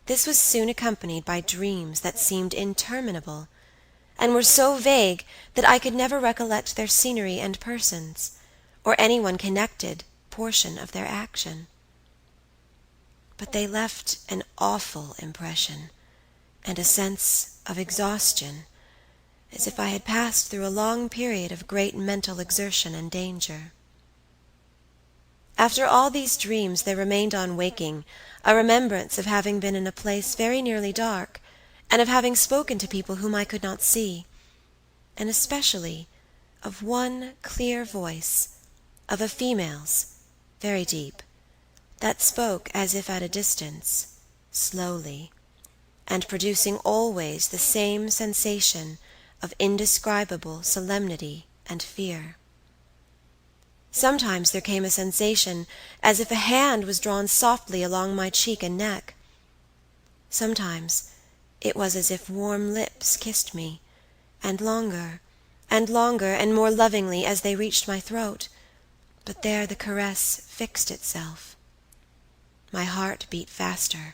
This was soon accompanied by dreams that seemed interminable, and were so vague that I could never recollect their scenery and persons, or any one connected portion of their action. But they left an awful impression, and a sense of exhaustion, as if I had passed through a long period of great mental exertion and danger. After all these dreams there remained on waking a remembrance of having been in a place very nearly dark, and of having spoken to people whom I could not see, and especially of one clear voice, of a female's, very deep, that spoke as if at a distance, slowly, and producing always the same sensation of indescribable solemnity and fear. Sometimes there came a sensation as if a hand was drawn softly along my cheek and neck. Sometimes it was as if warm lips kissed me, and longer, and more lovingly as they reached my throat, but there the caress fixed itself. My heart beat faster,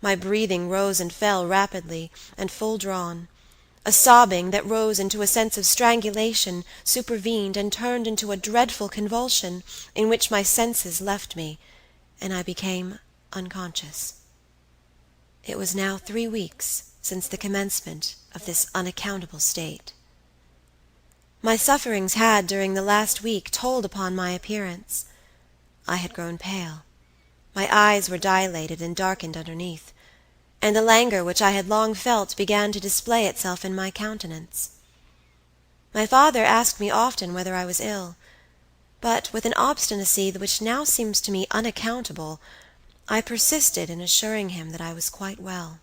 my breathing rose and fell rapidly and full drawn. A sobbing that rose into a sense of strangulation supervened and turned into a dreadful convulsion in which my senses left me, and I became unconscious. It was now 3 weeks since the commencement of this unaccountable state. My sufferings had, during the last week, told upon my appearance. I had grown pale. My eyes were dilated and darkened underneath, and the languor which I had long felt began to display itself in my countenance. My father asked me often whether I was ill, but with an obstinacy which now seems to me unaccountable, I persisted in assuring him that I was quite well.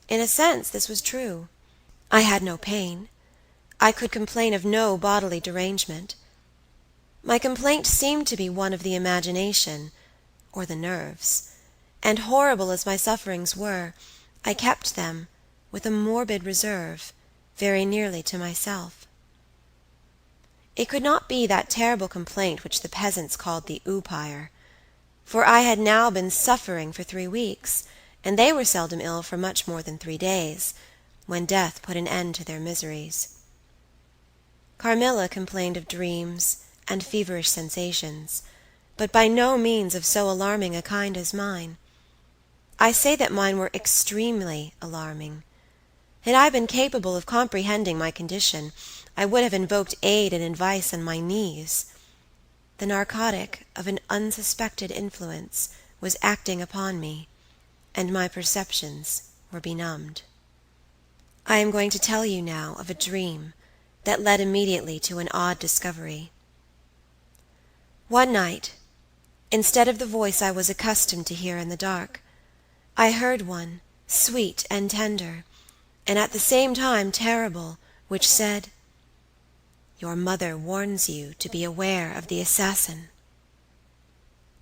In a sense this was true. I had no pain. I could complain of no bodily derangement. My complaint seemed to be one of the imagination, or the nerves, and horrible as my sufferings were, I kept them, with a morbid reserve, very nearly to myself. It could not be that terrible complaint which the peasants called the oupire, for I had now been suffering for 3 weeks, and they were seldom ill for much more than 3 days, when death put an end to their miseries. Carmilla complained of dreams and feverish sensations, but by no means of so alarming a kind as mine. I say that mine were extremely alarming. Had I been capable of comprehending my condition, I would have invoked aid and advice on my knees. The narcotic of an unsuspected influence was acting upon me, and my perceptions were benumbed. I am going to tell you now of a dream that led immediately to an odd discovery. One night, instead of the voice I was accustomed to hear in the dark, I heard one, sweet and tender, and at the same time terrible, which said, "Your mother warns you to be aware of the assassin."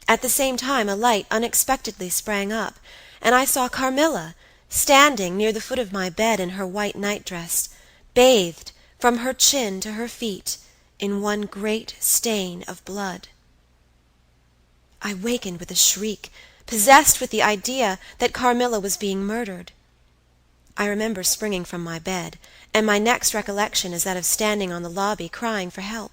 At the same time a light unexpectedly sprang up, and I saw Carmilla standing near the foot of my bed in her white nightdress, bathed from her chin to her feet in one great stain of blood. I wakened with a shriek, possessed with the idea that Carmilla was being murdered. I remember springing from my bed, and my next recollection is that of standing on the lobby crying for help.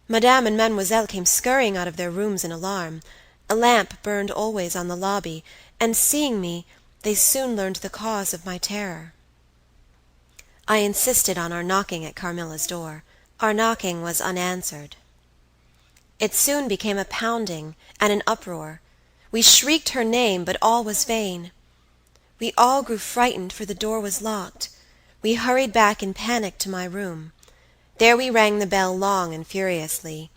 Madame and Mademoiselle came scurrying out of their rooms in alarm. A lamp burned always on the lobby, and seeing me, they soon learned the cause of my terror. I insisted on our knocking at Carmilla's door. Our knocking was unanswered. It soon became a pounding and an uproar. We shrieked her name, but all was vain. We all grew frightened, for the door was locked. We hurried back in panic to my room. There we rang the bell long and furiously.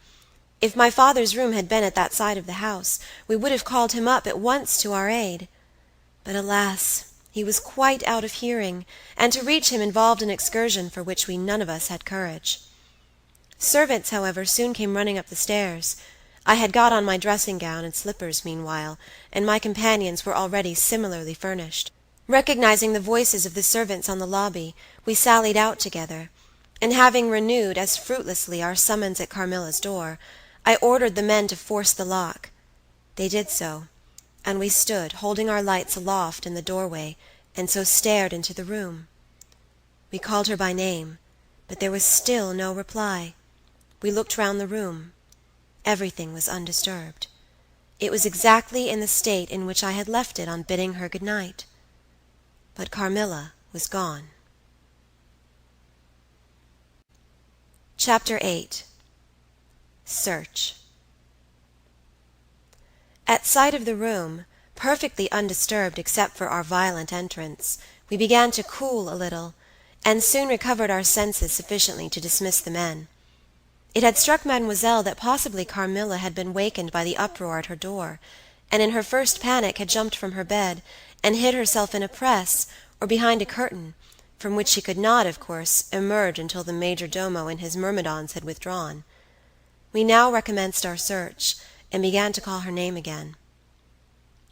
If my father's room had been at that side of the house, we would have called him up at once to our aid. But alas, he was quite out of hearing, and to reach him involved an excursion for which we none of us had courage. Servants, however, soon came running up the stairs. I had got on my dressing-gown and slippers meanwhile, and my companions were already similarly furnished. Recognizing the voices of the servants on the lobby, we sallied out together, and having renewed as fruitlessly our summons at Carmilla's door, I ordered the men to force the lock. They did so, and we stood, holding our lights aloft in the doorway, and so stared into the room. We called her by name, but there was still no reply. We looked round the room. Everything was undisturbed. It was exactly in the state in which I had left it on bidding her good night. But Carmilla was gone. Chapter 8. Search. At sight of the room, perfectly undisturbed except for our violent entrance, we began to cool a little, and soon recovered our senses sufficiently to dismiss the men. It had struck Mademoiselle that possibly Carmilla had been wakened by the uproar at her door, and in her first panic had jumped from her bed, and hid herself in a press, or behind a curtain, from which she could not, of course, emerge until the major domo and his myrmidons had withdrawn. We now recommenced our search, and began to call her name again.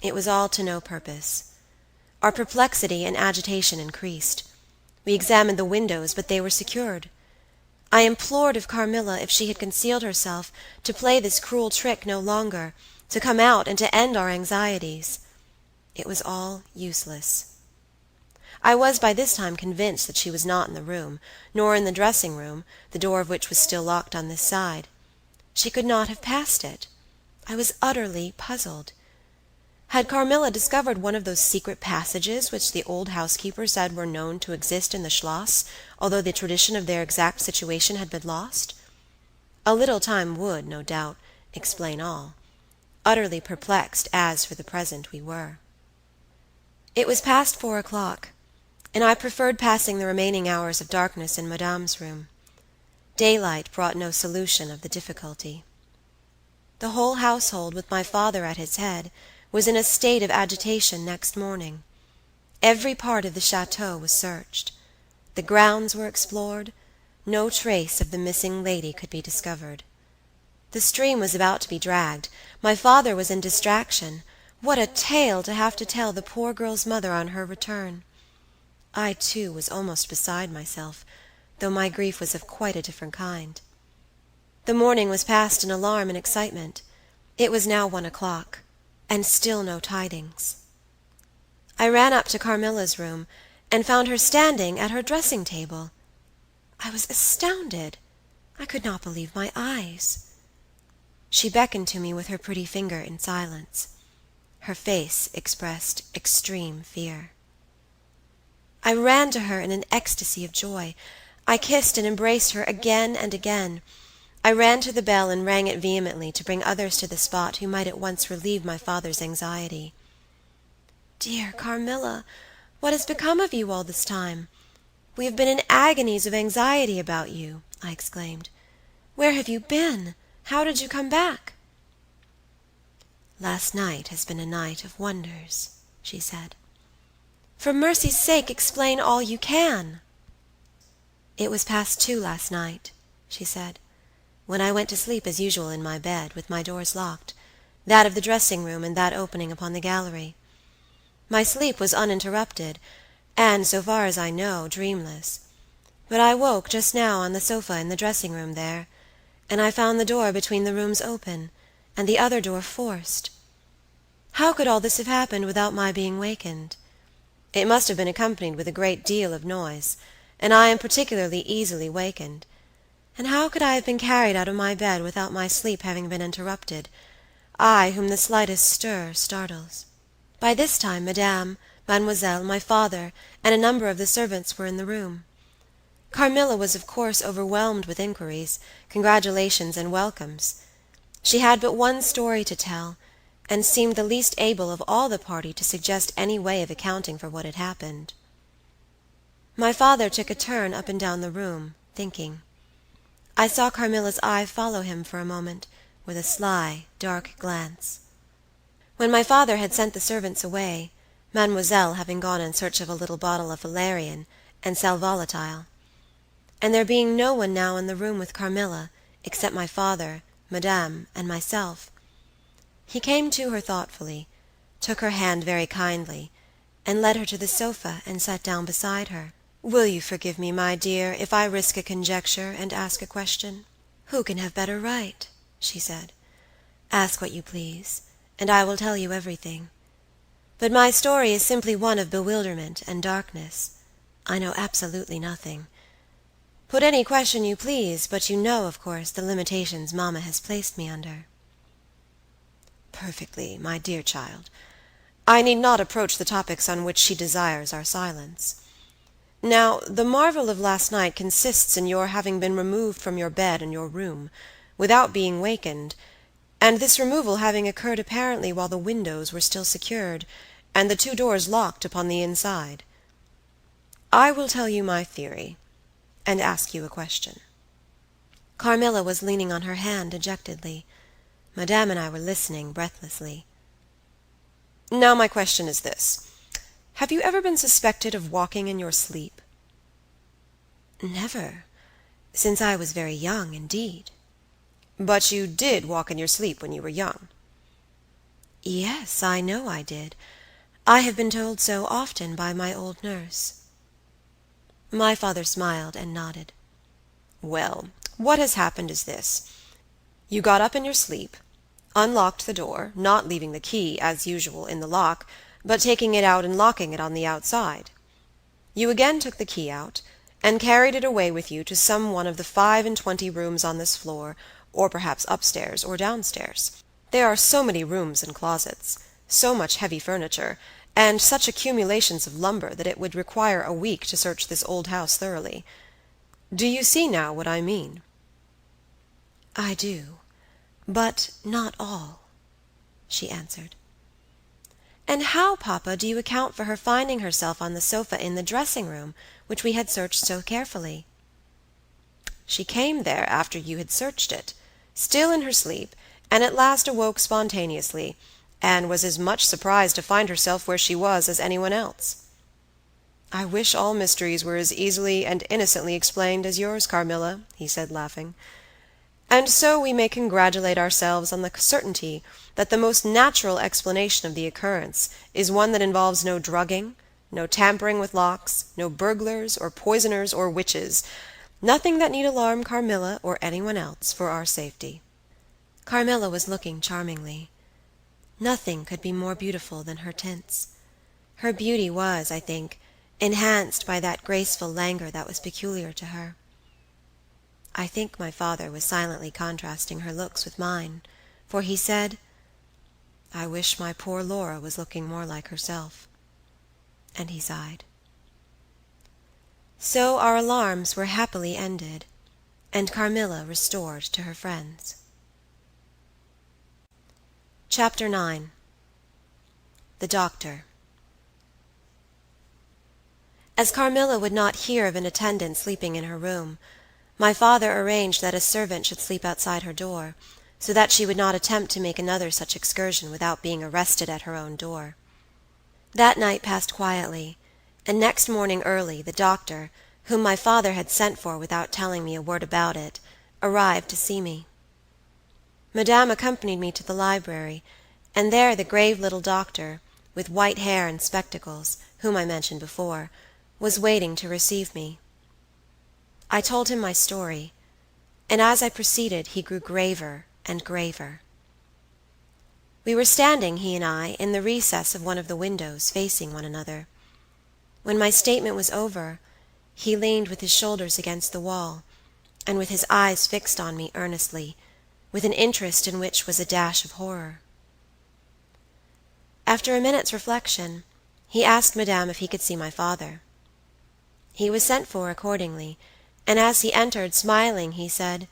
It was all to no purpose. Our perplexity and agitation increased. We examined the windows, but they were secured. I implored of Carmilla, if she had concealed herself, to play this cruel trick no longer, to come out and to end our anxieties. It was all useless. I was by this time convinced that she was not in the room, nor in the dressing-room, the door of which was still locked on this side. She could not have passed it. I was utterly puzzled. Had Carmilla discovered one of those secret passages which the old housekeeper said were known to exist in the Schloss, although the tradition of their exact situation had been lost? A little time would, no doubt, explain all. Utterly perplexed as, for the present, we were. It was past 4:00, and I preferred passing the remaining hours of darkness in Madame's room. Daylight brought no solution of the difficulty. The whole household, with my father at its head, was in a state of agitation next morning. Every part of the chateau was searched. The grounds were explored. No trace of the missing lady could be discovered. The stream was about to be dragged. My father was in distraction. What a tale to have to tell the poor girl's mother on her return! I, too, was almost beside myself, though my grief was of quite a different kind. The morning was passed in alarm and excitement. It was now 1:00, and still no tidings. I ran up to Carmilla's room, and found her standing at her dressing-table. I was astounded. I could not believe my eyes. She beckoned to me with her pretty finger in silence. Her face expressed extreme fear. I ran to her in an ecstasy of joy. I kissed and embraced her again and again. I ran to the bell and rang it vehemently to bring others to the spot who might at once relieve my father's anxiety. "Dear Carmilla, what has become of you all this time? We have been in agonies of anxiety about you," I exclaimed. "Where have you been? How did you come back?" "Last night has been a night of wonders," she said. "For mercy's sake, explain all you can." "It was past 2 last night," she said, "when I went to sleep as usual in my bed, with my doors locked, that of the dressing-room and that opening upon the gallery. My sleep was uninterrupted, and, so far as I know, dreamless. But I woke just now on the sofa in the dressing-room there, and I found the door between the rooms open, and the other door forced. How could all this have happened without my being wakened? It must have been accompanied with a great deal of noise, and I am particularly easily wakened. And how could I have been carried out of my bed without my sleep having been interrupted, I whom the slightest stir startles?" By this time Madame, Mademoiselle, my father, and a number of the servants were in the room. Carmilla was of course overwhelmed with inquiries, congratulations, and welcomes. She had but one story to tell, and seemed the least able of all the party to suggest any way of accounting for what had happened. My father took a turn up and down the room, thinking. I saw Carmilla's eye follow him for a moment, with a sly, dark glance. When my father had sent the servants away, Mademoiselle having gone in search of a little bottle of valerian and sal volatile, and there being no one now in the room with Carmilla, except my father, Madame, and myself, he came to her thoughtfully, took her hand very kindly, and led her to the sofa and sat down beside her. "Will you forgive me, my dear, if I risk a conjecture and ask a question?" "Who can have better right?" she said. "Ask what you please, and I will tell you everything. But my story is simply one of bewilderment and darkness. I know absolutely nothing. Put any question you please, but you know, of course, the limitations Mamma has placed me under." "Perfectly, my dear child. I need not approach the topics on which she desires our silence. Now, the marvel of last night consists in your having been removed from your bed in your room, without being wakened, and this removal having occurred apparently while the windows were still secured, and the 2 doors locked upon the inside. I will tell you my theory, and ask you a question." Carmilla was leaning on her hand dejectedly. Madame and I were listening breathlessly. Now my question is this. Have you ever been suspected of walking in your sleep? "Never. Since I was very young, indeed." "But you did walk in your sleep when you were young?" "Yes, I know I did. I have been told so often by my old nurse." My father smiled and nodded. "Well, what has happened is this. You got up in your sleep, unlocked the door, not leaving the key, as usual, in the lock, but taking it out and locking it on the outside. You again took the key out, and carried it away with you to some one of the 25 rooms on this floor, or perhaps upstairs or downstairs. There are so many rooms and closets, so much heavy furniture, and such accumulations of lumber that it would require a week to search this old house thoroughly. Do you see now what I mean?" "I do, but not all," she answered. "And how, papa, do you account for her finding herself on the sofa in the dressing-room, which we had searched so carefully?" "She came there after you had searched it, still in her sleep, and at last awoke spontaneously, and was as much surprised to find herself where she was as anyone else. I wish all mysteries were as easily and innocently explained as yours, Carmilla," he said, laughing. "And so we may congratulate ourselves on the certainty that the most natural explanation of the occurrence is one that involves no drugging, no tampering with locks, no burglars or poisoners or witches, nothing that need alarm Carmilla or anyone else for our safety." Carmilla was looking charmingly. Nothing could be more beautiful than her tints. Her beauty was, I think, enhanced by that graceful languor that was peculiar to her. I think my father was silently contrasting her looks with mine, for he said, "I wish my poor Laura was looking more like herself," and he sighed. So our alarms were happily ended, and Carmilla restored to her friends. Chapter 9. The Doctor. As Carmilla would not hear of an attendant sleeping in her room, my father arranged that a servant should sleep outside her door, so that she would not attempt to make another such excursion without being arrested at her own door. That night passed quietly, and next morning early the doctor, whom my father had sent for without telling me a word about it, arrived to see me. Madame accompanied me to the library, and there the grave little doctor, with white hair and spectacles, whom I mentioned before, was waiting to receive me. I told him my story, and as I proceeded he grew graver and graver. We were standing, he and I, in the recess of one of the windows, facing one another. When my statement was over, he leaned with his shoulders against the wall, and with his eyes fixed on me earnestly, with an interest in which was a dash of horror. After a minute's reflection, he asked Madame if he could see my father. He was sent for accordingly, and as he entered, smiling, he said,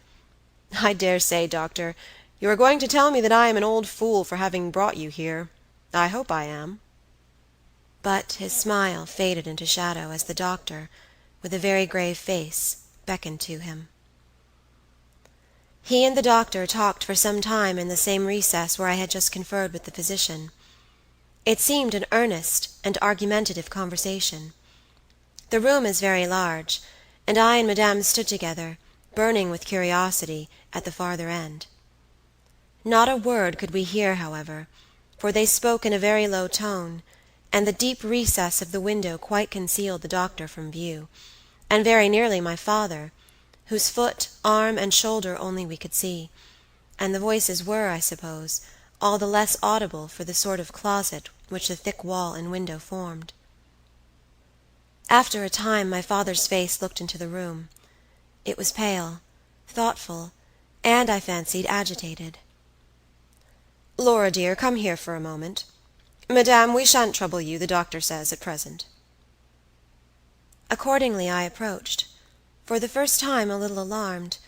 "I dare say, doctor, you are going to tell me that I am an old fool for having brought you here. I hope I am." But his smile faded into shadow as the doctor, with a very grave face, beckoned to him. He and the doctor talked for some time in the same recess where I had just conferred with the physician. It seemed an earnest and argumentative conversation. The room is very large, and I and Madame stood together, burning with curiosity, at the farther end. Not a word could we hear, however, for they spoke in a very low tone, and the deep recess of the window quite concealed the doctor from view, and very nearly my father, whose foot, arm, and shoulder only we could see, and the voices were, I suppose, all the less audible for the sort of closet which the thick wall and window formed. After a time my father's face looked into the room. It was pale, thoughtful, and, I fancied, agitated. "Laura, dear, come here for a moment. Madame, we shan't trouble you, the doctor says, at present." Accordingly I approached, for the first time a little alarmed,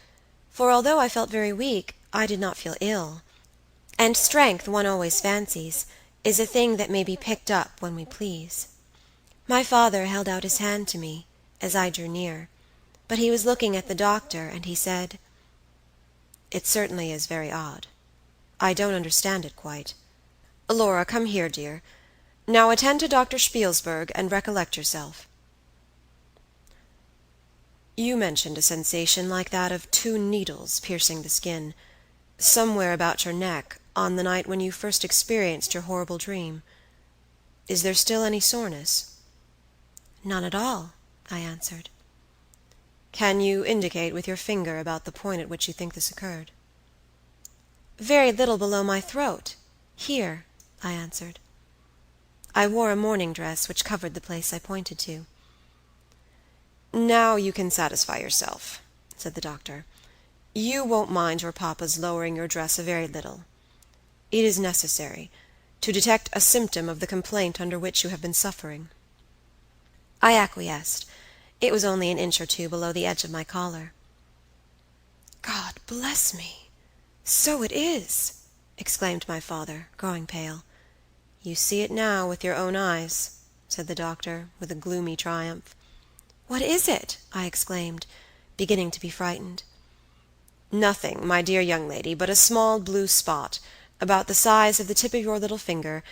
for although I felt very weak, I did not feel ill, and strength, one always fancies, is a thing that may be picked up when we please. My father held out his hand to me as I drew near, but he was looking at the doctor, and he said, "It certainly is very odd. I don't understand it quite. Laura, come here, dear. Now attend to Dr. Spielsberg, and recollect yourself. You mentioned a sensation like that of 2 needles piercing the skin, somewhere about your neck, on the night when you first experienced your horrible dream. Is there still any soreness?" "None at all," I answered. "Can you indicate with your finger about the point at which you think this occurred?" "Very little below my throat. Here," I answered. I wore a morning dress which covered the place I pointed to. "Now you can satisfy yourself," said the doctor. "You won't mind your papa's lowering your dress a very little. It is necessary, to detect a symptom of the complaint under which you have been suffering." I acquiesced. It was only an inch or 2 below the edge of my collar. "God bless me! So it is!" exclaimed my father, growing pale. "You see it now with your own eyes," said the doctor, with a gloomy triumph. "What is it?" I exclaimed, beginning to be frightened. "Nothing, my dear young lady, but a small blue spot, about the size of the tip of your little finger.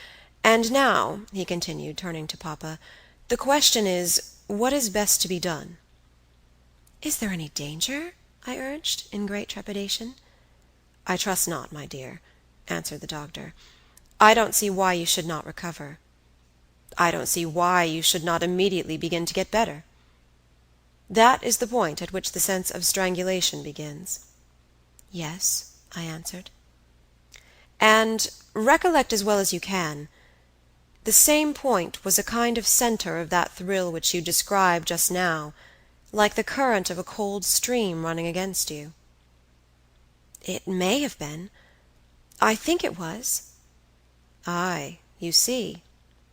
And now," he continued, turning to papa, "the question is, what is best to be done?" "Is there any danger?" I urged, in great trepidation. "I trust not, my dear," answered the doctor. "I don't see why you should not recover. I don't see why you should not immediately begin to get better. That is the point at which the sense of strangulation begins." "Yes," I answered. "And recollect as well as you can, the same point was a kind of center of that thrill which you described just now, like the current of a cold stream running against you." "It may have been. I think it was." "Aye, you see,"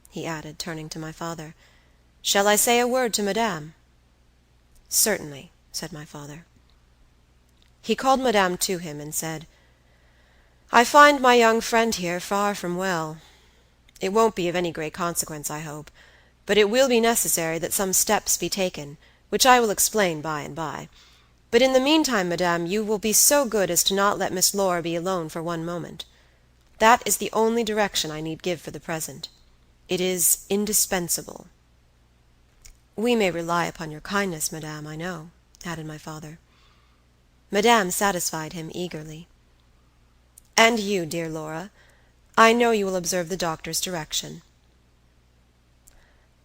he added, turning to my father. "Shall I say a word to Madame?" "Certainly," said my father. He called Madame to him, and said, "I find my young friend here far from well. It won't be of any great consequence, I hope, but it will be necessary that some steps be taken, which I will explain by and by. But in the meantime, Madame, you will be so good as to not let Miss Laura be alone for one moment. That is the only direction I need give for the present. It is indispensable." "We may rely upon your kindness, Madame, I know," added my father. Madame satisfied him eagerly. "And you, dear Laura, I know you will observe the doctor's direction."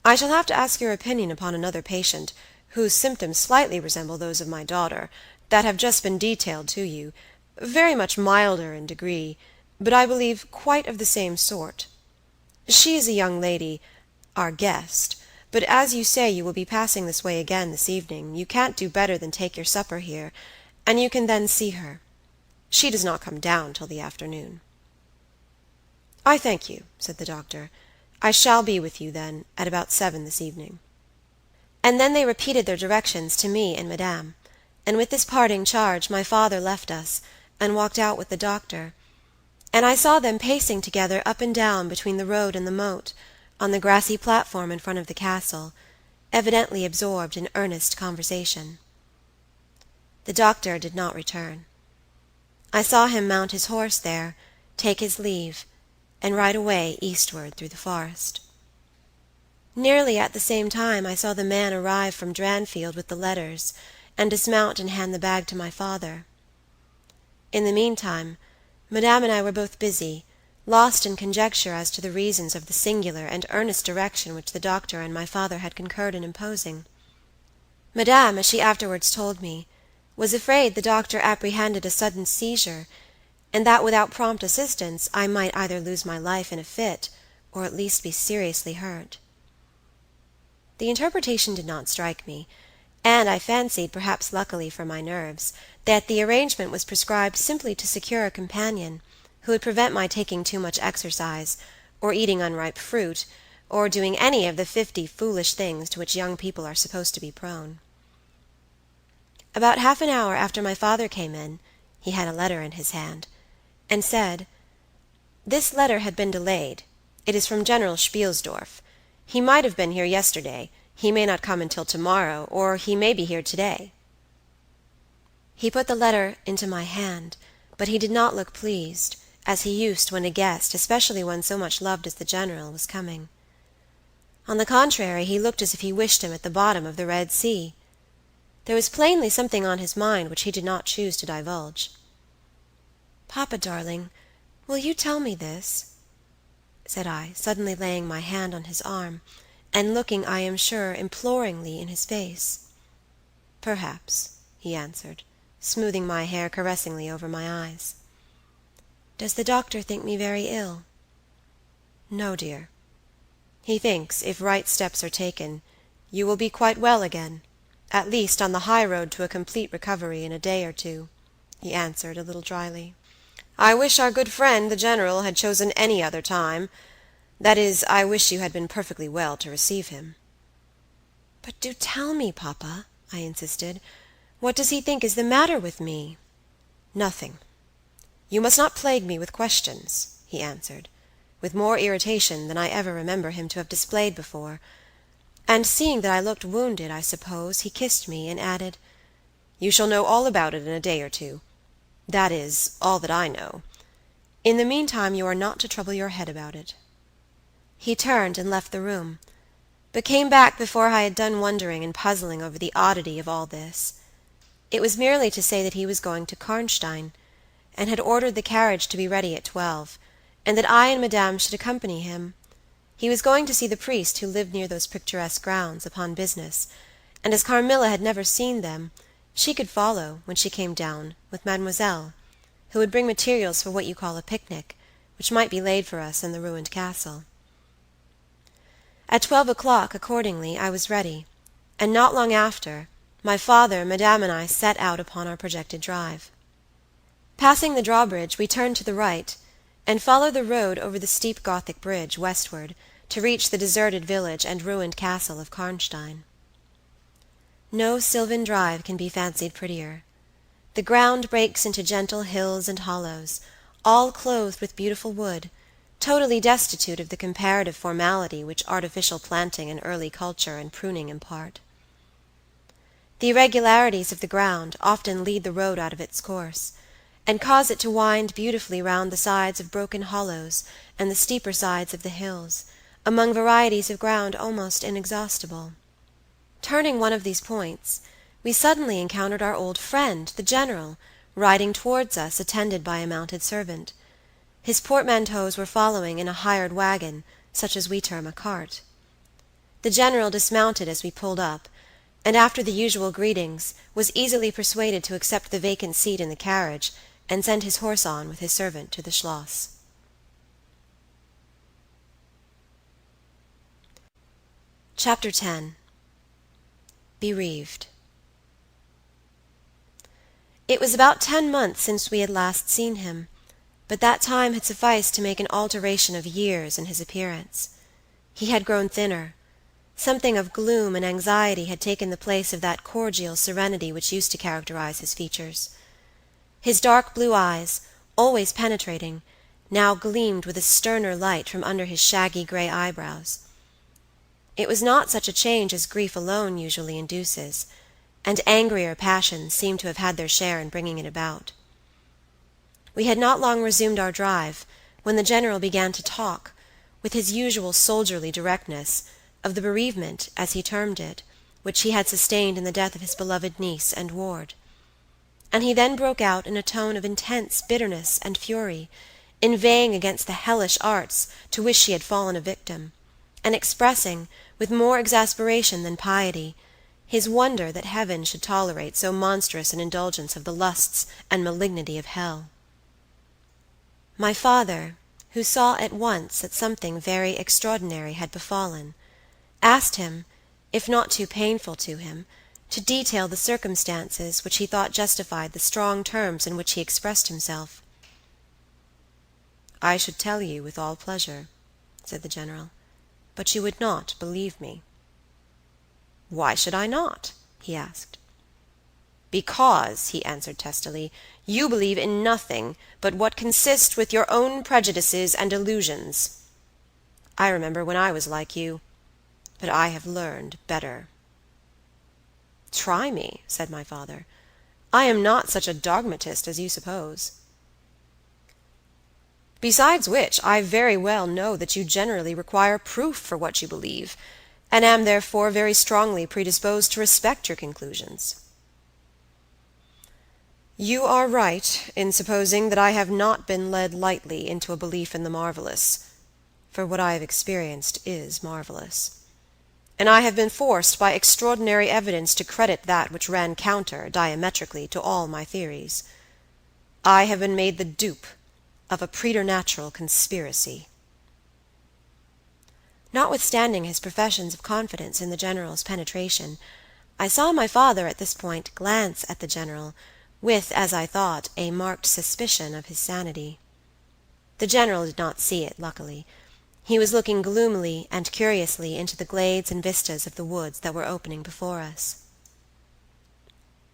"I shall have to ask your opinion upon another patient, whose symptoms slightly resemble those of my daughter, that have just been detailed to you, very much milder in degree, but I believe quite of the same sort. She is a young lady, our guest, but as you say you will be passing this way again this evening, you can't do better than take your supper here, and you can then see her. She does not come down till the afternoon." "I thank you," said the doctor. "I shall be with you, then, at about 7 this evening." And then they repeated their directions to me and Madame, and with this parting charge my father left us, and walked out with the doctor, and I saw them pacing together up and down between the road and the moat, on the grassy platform in front of the castle, evidently absorbed in earnest conversation. The doctor did not return. I saw him mount his horse there, take his leave, and ride away eastward through the forest. Nearly at the same time I saw the man arrive from Dranfield with the letters, and dismount and hand the bag to my father. In the meantime, Madame and I were both busy, lost in conjecture as to the reasons of the singular and earnest direction which the doctor and my father had concurred in imposing. Madame, as she afterwards told me, was afraid the doctor apprehended a sudden seizure, and that without prompt assistance I might either lose my life in a fit, or at least be seriously hurt. The interpretation did not strike me, and I fancied, perhaps luckily for my nerves, that the arrangement was prescribed simply to secure a companion who would prevent my taking too much exercise, or eating unripe fruit, or doing any of the 50 foolish things to which young people are supposed to be prone. About half an hour after my father came in, he had a letter in his hand, and said, "This letter had been delayed. It is from General Spielsdorf. He might have been here yesterday. He may not come until tomorrow, or he may be here today." He put the letter into my hand, but he did not look pleased, as he used when a guest, especially one so much loved as the General, was coming. On the contrary, he looked as if he wished him at the bottom of the Red Sea. There was plainly something on his mind which he did not choose to divulge. "Papa, darling, will you tell me this?" said I, suddenly laying my hand on his arm, and looking, I am sure, imploringly in his face. "Perhaps," he answered, smoothing my hair caressingly over my eyes. "Does the doctor think me very ill?" "No, dear. He thinks, if right steps are taken, you will be quite well again, at least on the high road to a complete recovery in a day or two," he answered, a little dryly. "I wish our good friend, the General, had chosen any other time. That is, I wish you had been perfectly well to receive him." "But do tell me, papa," I insisted. "What does he think is the matter with me?" "Nothing. You must not plague me with questions," he answered, with more irritation than I ever remember him to have displayed before, and seeing that I looked wounded, I suppose, he kissed me and added, "You shall know all about it in a day or two. That is, all that I know. In the meantime you are not to trouble your head about it." He turned and left the room, but came back before I had done wondering and puzzling over the oddity of all this. It was merely to say that he was going to Karnstein, and had ordered the carriage to be ready at 12, and that I and Madame should accompany him. He was going to see the priest who lived near those picturesque grounds, upon business, and as Carmilla had never seen them, she could follow, when she came down, with Mademoiselle, who would bring materials for what you call a picnic, which might be laid for us in the ruined castle. At 12 o'clock, accordingly, I was ready, and not long after, my father, Madame, and I set out upon our projected drive. Passing the drawbridge, we turned to the right, and followed the road over the steep Gothic bridge, westward, to reach the deserted village and ruined castle of Karnstein. No sylvan drive can be fancied prettier. The ground breaks into gentle hills and hollows, all clothed with beautiful wood, totally destitute of the comparative formality which artificial planting and early culture and pruning impart. The irregularities of the ground often lead the road out of its course, and cause it to wind beautifully round the sides of broken hollows and the steeper sides of the hills, among varieties of ground almost inexhaustible. Turning one of these points, we suddenly encountered our old friend, the General, riding towards us, attended by a mounted servant. His portmanteaus were following in a hired wagon, such as we term a cart. The General dismounted as we pulled up, and after the usual greetings, was easily persuaded to accept the vacant seat in the carriage, and send his horse on with his servant to the Schloss. Chapter 10. Bereaved. It was about 10 months since we had last seen him, but that time had sufficed to make an alteration of years in his appearance. He had grown thinner. Something of gloom and anxiety had taken the place of that cordial serenity which used to characterize his features. His dark blue eyes, always penetrating, now gleamed with a sterner light from under his shaggy gray eyebrows. It was not such a change as grief alone usually induces, and angrier passions seemed to have had their share in bringing it about. We had not long resumed our drive, when the General began to talk, with his usual soldierly directness, of the bereavement, as he termed it, which he had sustained in the death of his beloved niece and ward. And he then broke out in a tone of intense bitterness and fury, inveighing against the hellish arts to which she had fallen a victim, and expressing, with more exasperation than piety, his wonder that heaven should tolerate so monstrous an indulgence of the lusts and malignity of hell. My father, who saw at once that something very extraordinary had befallen, asked him, if not too painful to him, to detail the circumstances which he thought justified the strong terms in which he expressed himself. "I should tell you with all pleasure," said the General, "but you would not believe me." "Why should I not?" he asked. "Because," he answered testily, "you believe in nothing but what consists with your own prejudices and illusions. I remember when I was like you, but I have learned better." "Try me," said my father. "I am not such a dogmatist as you suppose. Besides which, I very well know that you generally require proof for what you believe, and am therefore very strongly predisposed to respect your conclusions." "You are right in supposing that I have not been led lightly into a belief in the marvelous, for what I have experienced is marvelous. And I have been forced by extraordinary evidence to credit that which ran counter, diametrically, to all my theories. I have been made the dupe of a preternatural conspiracy." Notwithstanding his professions of confidence in the General's penetration, I saw my father at this point glance at the General, with, as I thought, a marked suspicion of his sanity. The General did not see it, luckily. He was looking gloomily and curiously into the glades and vistas of the woods that were opening before us.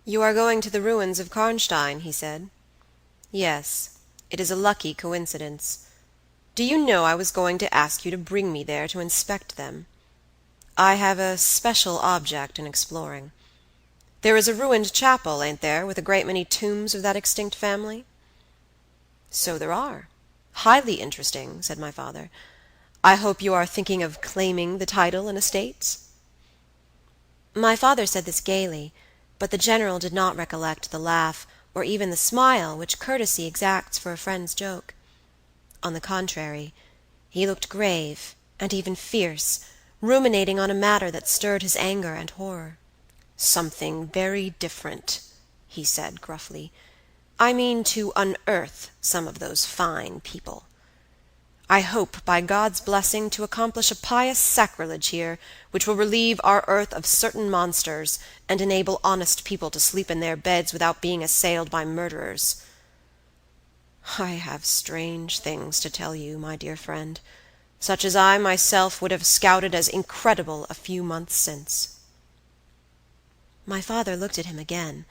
"You are going to the ruins of Karnstein," he said. "Yes, it is a lucky coincidence. Do you know I was going to ask you to bring me there to inspect them? I have a special object in exploring. There is a ruined chapel, ain't there, with a great many tombs of that extinct family?" "So there are. Highly interesting," said my father. "I hope you are thinking of claiming the title and estates?" My father said this gaily, but the General did not recollect the laugh, or even the smile which courtesy exacts for a friend's joke. On the contrary, he looked grave and even fierce, ruminating on a matter that stirred his anger and horror. "Something very different," he said gruffly. "I mean to unearth some of those fine people. I hope, by God's blessing, to accomplish a pious sacrilege here, which will relieve our earth of certain monsters, and enable honest people to sleep in their beds without being assailed by murderers. I have strange things to tell you, my dear friend, such as I myself would have scouted as incredible a few months since." My father looked at him again,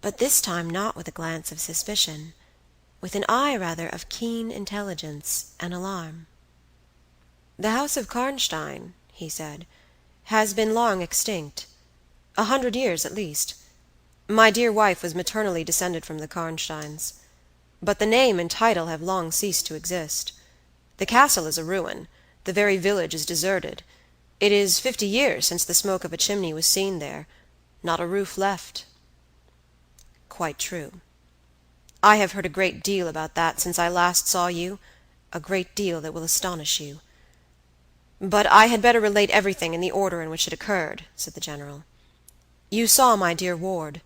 but this time not with a glance of suspicion, with an eye rather of keen intelligence and alarm. "The house of Karnstein," he said, "has been long extinct. 100 years at least. My dear wife was maternally descended from the Karnsteins. But the name and title have long ceased to exist. The castle is a ruin. The very village is deserted. It is 50 years since the smoke of a chimney was seen there. Not a roof left." "Quite true. I have heard a great deal about that since I last saw you, a great deal that will astonish you. But I had better relate everything in the order in which it occurred," said the General. "You saw my dear ward,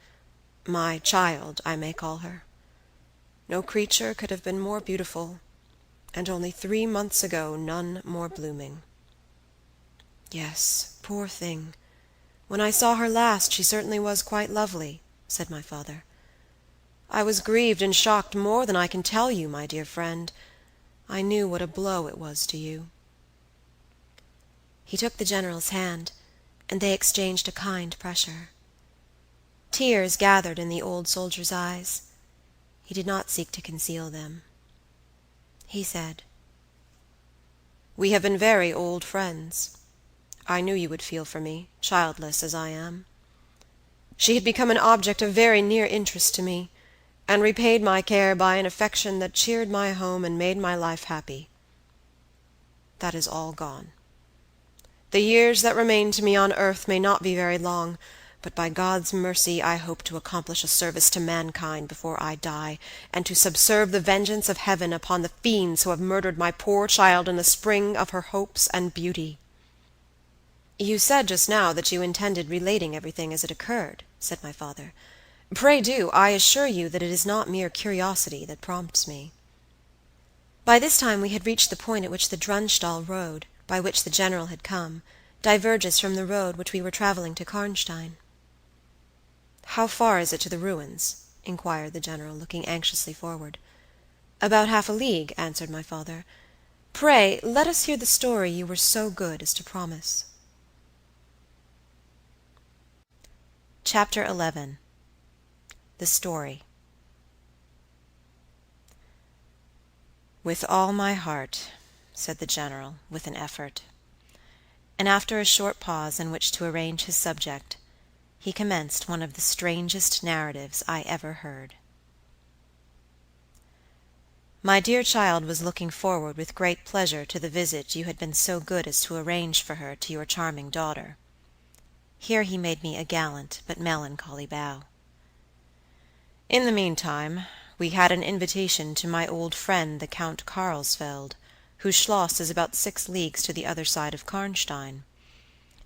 my child, I may call her. No creature could have been more beautiful, and only 3 months ago none more blooming." "Yes, poor thing. When I saw her last she certainly was quite lovely," said my father. "I was grieved and shocked more than I can tell you, my dear friend. I knew what a blow it was to you." He took the General's hand, and they exchanged a kind pressure. Tears gathered in the old soldier's eyes. He did not seek to conceal them. He said, "We have been very old friends. I knew you would feel for me, childless as I am. She had become an object of very near interest to me, and repaid my care by an affection that cheered my home and made my life happy. That is all gone. The years that remain to me on earth may not be very long, but by God's mercy I hope to accomplish a service to mankind before I die, and to subserve the vengeance of heaven upon the fiends who have murdered my poor child in the spring of her hopes and beauty." "You said just now that you intended relating everything as it occurred," said my father. "Pray do. I assure you that it is not mere curiosity that prompts me." By this time we had reached the point at which the Drunstall road, by which the General had come, diverges from the road which we were traveling to Karnstein. "How far is it to the ruins?" inquired the General, looking anxiously forward. "About half a league," answered my father. "Pray let us hear the story you were so good as to promise." Chapter 11. The Story. "With all my heart," said the General, with an effort; and after a short pause in which to arrange his subject, he commenced one of the strangest narratives I ever heard. "My dear child was looking forward with great pleasure to the visit you had been so good as to arrange for her to your charming daughter." Here he made me a gallant but melancholy bow. "In the meantime, we had an invitation to my old friend the Count Carlsfeld, whose schloss is about 6 leagues to the other side of Karnstein.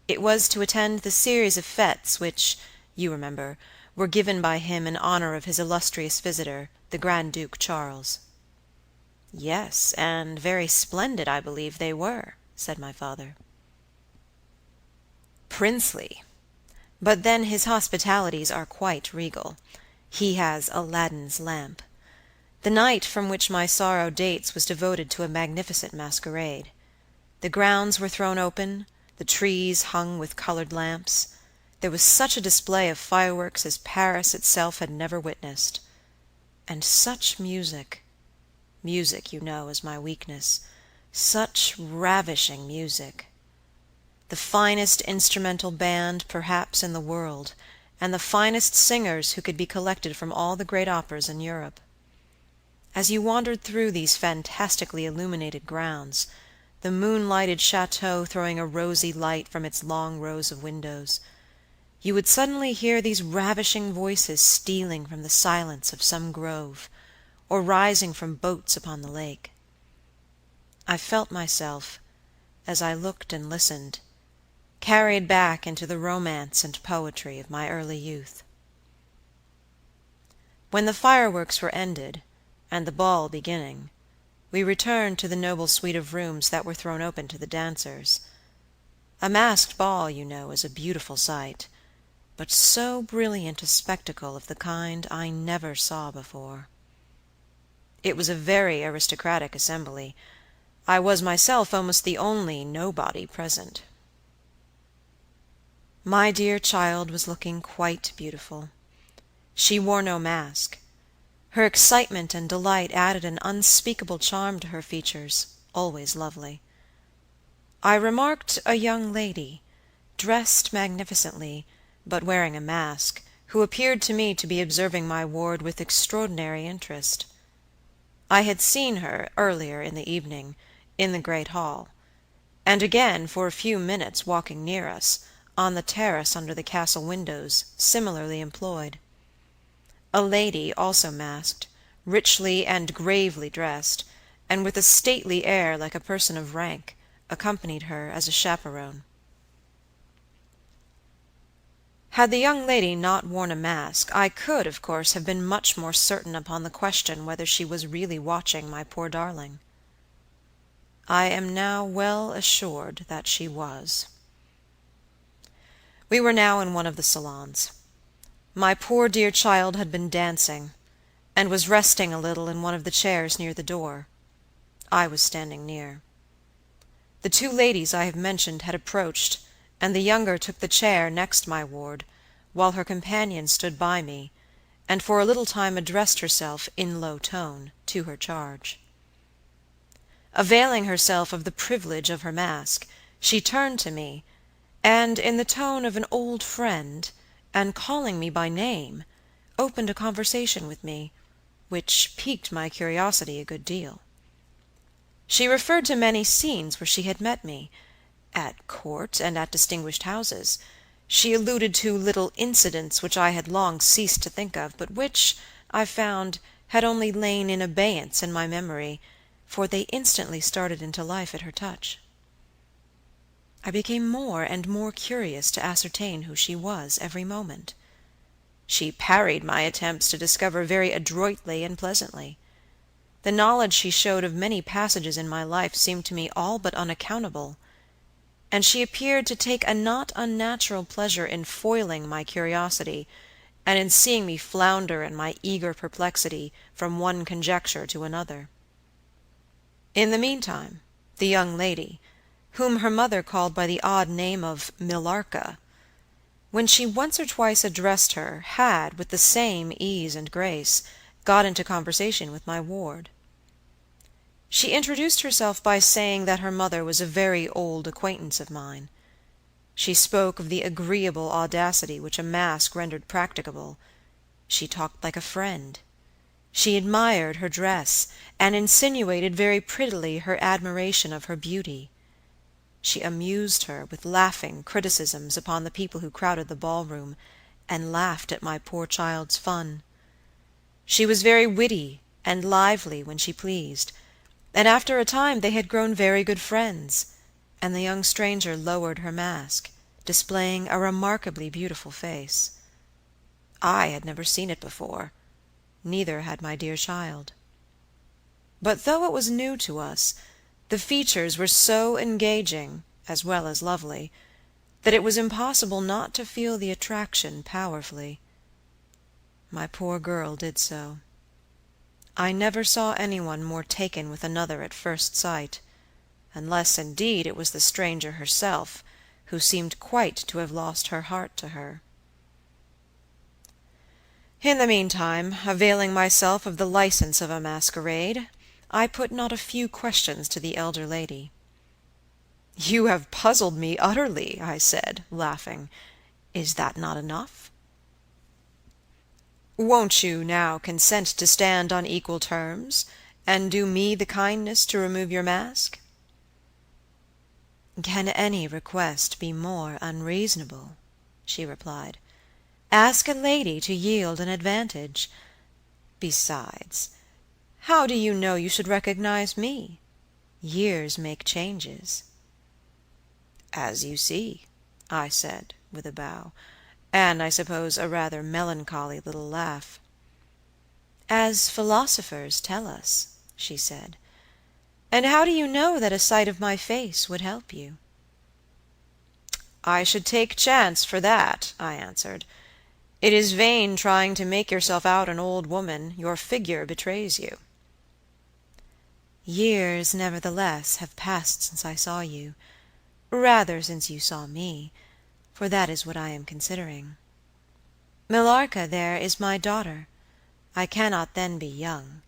It was to attend the series of fetes which, you remember, were given by him in honor of his illustrious visitor, the Grand Duke Charles." "Yes, and very splendid, I believe, they were," said my father. "Princely. But then his hospitalities are quite regal. He has Aladdin's lamp. The night from which my sorrow dates was devoted to a magnificent masquerade. The grounds were thrown open, the trees hung with colored lamps. There was such a display of fireworks as Paris itself had never witnessed. And such music. Music, you know, is my weakness. Such ravishing music. The finest instrumental band, perhaps, in the world, and the finest singers who could be collected from all the great operas in Europe. As you wandered through these fantastically illuminated grounds, the moon-lighted chateau throwing a rosy light from its long rows of windows, you would suddenly hear these ravishing voices stealing from the silence of some grove, or rising from boats upon the lake. I felt myself, as I looked and listened, carried back into the romance and poetry of my early youth. When the fireworks were ended, and the ball beginning, we returned to the noble suite of rooms that were thrown open to the dancers. A masked ball, you know, is a beautiful sight, but so brilliant a spectacle of the kind I never saw before. It was a very aristocratic assembly. I was myself almost the only nobody present. My dear child was looking quite beautiful. She wore no mask. Her excitement and delight added an unspeakable charm to her features, always lovely. I remarked a young lady, dressed magnificently, but wearing a mask, who appeared to me to be observing my ward with extraordinary interest. I had seen her, earlier in the evening, in the great hall, and again for a few minutes walking near us, on the terrace under the castle windows, similarly employed. A lady, also masked, richly and gravely dressed, and with a stately air like a person of rank, accompanied her as a chaperon. Had the young lady not worn a mask, I could, of course, have been much more certain upon the question whether she was really watching my poor darling. I am now well assured that she was. We were now in one of the salons. My poor dear child had been dancing, and was resting a little in one of the chairs near the door. I was standing near. The 2 ladies I have mentioned had approached, and the younger took the chair next my ward, while her companion stood by me, and for a little time addressed herself, in low tone, to her charge. Availing herself of the privilege of her mask, she turned to me, and, in the tone of an old friend, and calling me by name, opened a conversation with me, which piqued my curiosity a good deal. She referred to many scenes where she had met me, at court and at distinguished houses. She alluded to little incidents which I had long ceased to think of, but which, I found, had only lain in abeyance in my memory, for they instantly started into life at her touch. I became more and more curious to ascertain who she was every moment. She parried my attempts to discover very adroitly and pleasantly. The knowledge she showed of many passages in my life seemed to me all but unaccountable, and she appeared to take a not unnatural pleasure in foiling my curiosity, and in seeing me flounder in my eager perplexity from one conjecture to another. In the meantime, the young lady, whom her mother called by the odd name of Millarca, when she once or twice addressed her, had, with the same ease and grace, got into conversation with my ward. She introduced herself by saying that her mother was a very old acquaintance of mine. She spoke of the agreeable audacity which a mask rendered practicable. She talked like a friend. She admired her dress, and insinuated very prettily her admiration of her beauty. She amused her with laughing criticisms upon the people who crowded the ballroom, and laughed at my poor child's fun. She was very witty and lively when she pleased, and after a time they had grown very good friends, and the young stranger lowered her mask, displaying a remarkably beautiful face. I had never seen it before, neither had my dear child. But though it was new to us, the features were so engaging, as well as lovely, that it was impossible not to feel the attraction powerfully. My poor girl did so. I never saw anyone more taken with another at first sight, unless, indeed, it was the stranger herself, who seemed quite to have lost her heart to her. In the meantime, availing myself of the license of a masquerade, I put not a few questions to the elder lady. "You have puzzled me utterly," I said, laughing. "Is that not enough? Won't you now consent to stand on equal terms, and do me the kindness to remove your mask?" "Can any request be more unreasonable?" she replied. "Ask a lady to yield an advantage. Besides, how do you know you should recognize me? Years make changes." "As you see," I said, with a bow, and I suppose a rather melancholy little laugh. "As philosophers tell us," she said. "And how do you know that a sight of my face would help you?" "I should take chance for that," I answered. "It is vain trying to make yourself out an old woman. Your figure betrays you." "Years, nevertheless, have passed since I saw you, rather since you saw me, for that is what I am considering. Millarca, there, is my daughter. I cannot then be young,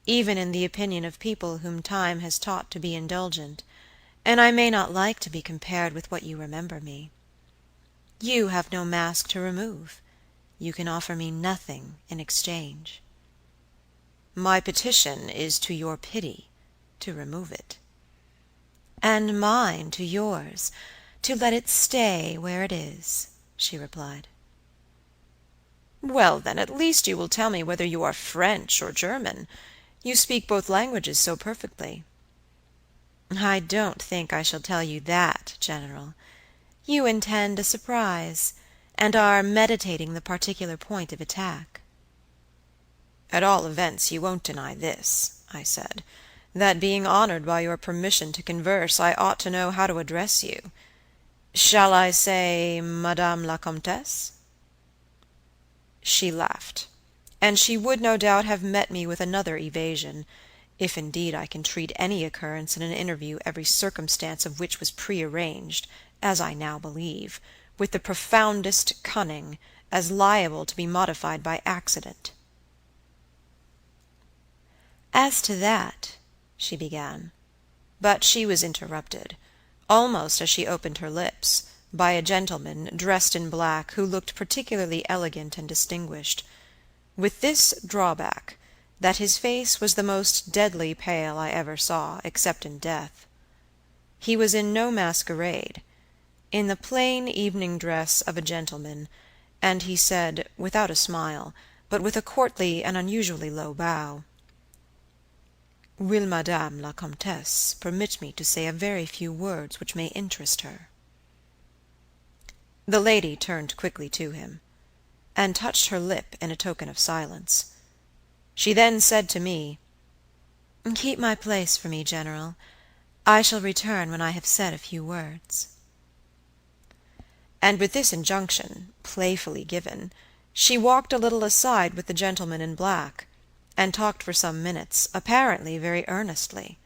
even in the opinion of people whom time has taught to be indulgent, and I may not like to be compared with what you remember me. You have no mask to remove. You can offer me nothing in exchange." "My petition is to your pity, to remove it." "And mine to yours, to let it stay where it is," she replied. "Well, then, at least you will tell me whether you are French or German. You speak both languages so perfectly." "I don't think I shall tell you that, General. You intend a surprise, and are meditating the particular point of attack." "At all events, you won't deny this," I said, "that being honored by your permission to converse, I ought to know how to address you. Shall I say Madame la Comtesse?" She laughed, and she would no doubt have met me with another evasion, if indeed I can treat any occurrence in an interview every circumstance of which was prearranged, as I now believe, with the profoundest cunning, as liable to be modified by accident. "As to that," she began, but she was interrupted, almost as she opened her lips, by a gentleman, dressed in black, who looked particularly elegant and distinguished, with this drawback, that his face was the most deadly pale I ever saw, except in death. He was in no masquerade, in the plain evening dress of a gentleman, and he said, without a smile, but with a courtly and unusually low bow, "Will Madame la Comtesse permit me to say a very few words which may interest her?" The lady turned quickly to him, and touched her lip in a token of silence. She then said to me, Keep my place for me, General. I shall return when I have said a few words." And with this injunction, playfully given, she walked a little aside with the gentleman in black, and talked for some minutes, apparently very earnestly.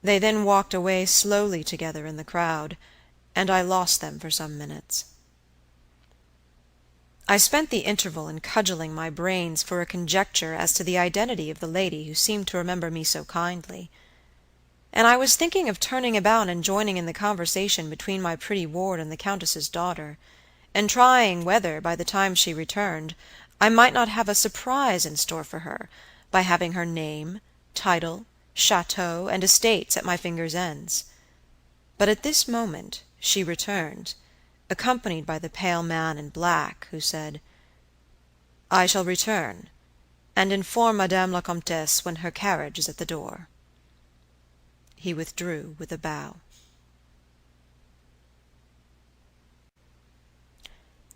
They then walked away slowly together in the crowd, and I lost them for some minutes. I spent the interval in cudgelling my brains for a conjecture as to the identity of the lady who seemed to remember me so kindly, and I was thinking of turning about and joining in the conversation between my pretty ward and the Countess's daughter, and trying whether, by the time she returned, I might not have a surprise in store for her by having her name, title, chateau, and estates at my fingers' ends. But at this moment she returned, accompanied by the pale man in black, who said, "I shall return, and inform Madame la Comtesse when her carriage is at the door." He withdrew with a bow.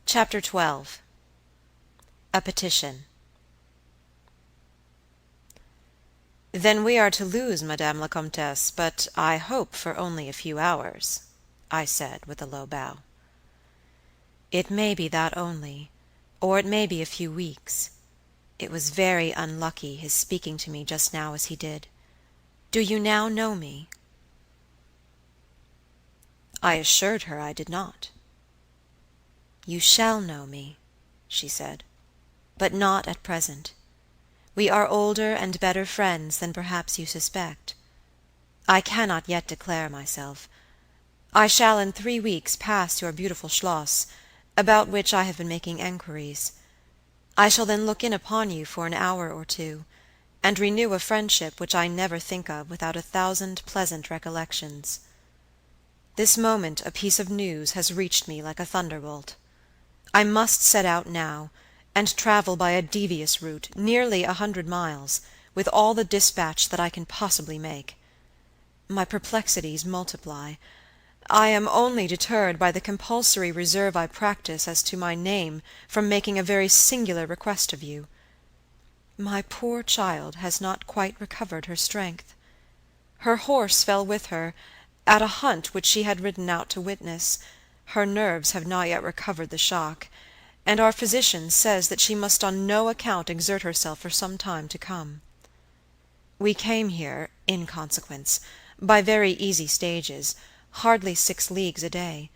Chapter 12. A Petition. "Then we are to lose Madame la Comtesse, but I hope for only a few hours," I said, with a low bow. "It may be that only, or it may be a few weeks. It was very unlucky his speaking to me just now as he did. Do you now know me?" I assured her I did not. "You shall know me," she said, "but not at present. We are older and better friends than perhaps you suspect. I cannot yet declare myself. I shall in 3 weeks pass your beautiful Schloss, about which I have been making enquiries. I shall then look in upon you for an hour or two, and renew a friendship which I never think of without 1,000 pleasant recollections. This moment a piece of news has reached me like a thunderbolt. I must set out now, and travel by a devious route, nearly 100 miles, with all the dispatch that I can possibly make. My perplexities multiply. I am only deterred by the compulsory reserve I practice as to my name from making a very singular request of you. My poor child has not quite recovered her strength. Her horse fell with her, at a hunt which she had ridden out to witness. Her nerves have not yet recovered the shock, and our physician says that she must on no account exert herself for some time to come. We came here, in consequence, by very easy stages, hardly 6 leagues a day.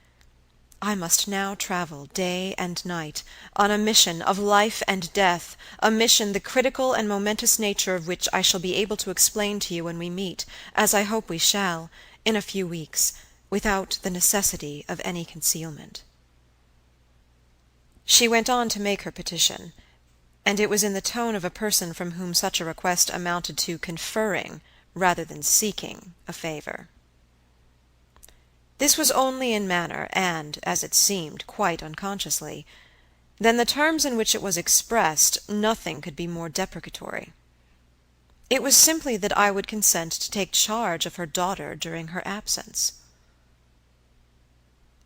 I must now travel day and night, on a mission of life and death, a mission the critical and momentous nature of which I shall be able to explain to you when we meet, as I hope we shall, in a few weeks, without the necessity of any concealment." She went on to make her petition, and it was in the tone of a person from whom such a request amounted to conferring, rather than seeking, a favor. This was only in manner, and, as it seemed, quite unconsciously. Then the terms in which it was expressed, nothing could be more deprecatory. It was simply that I would consent to take charge of her daughter during her absence.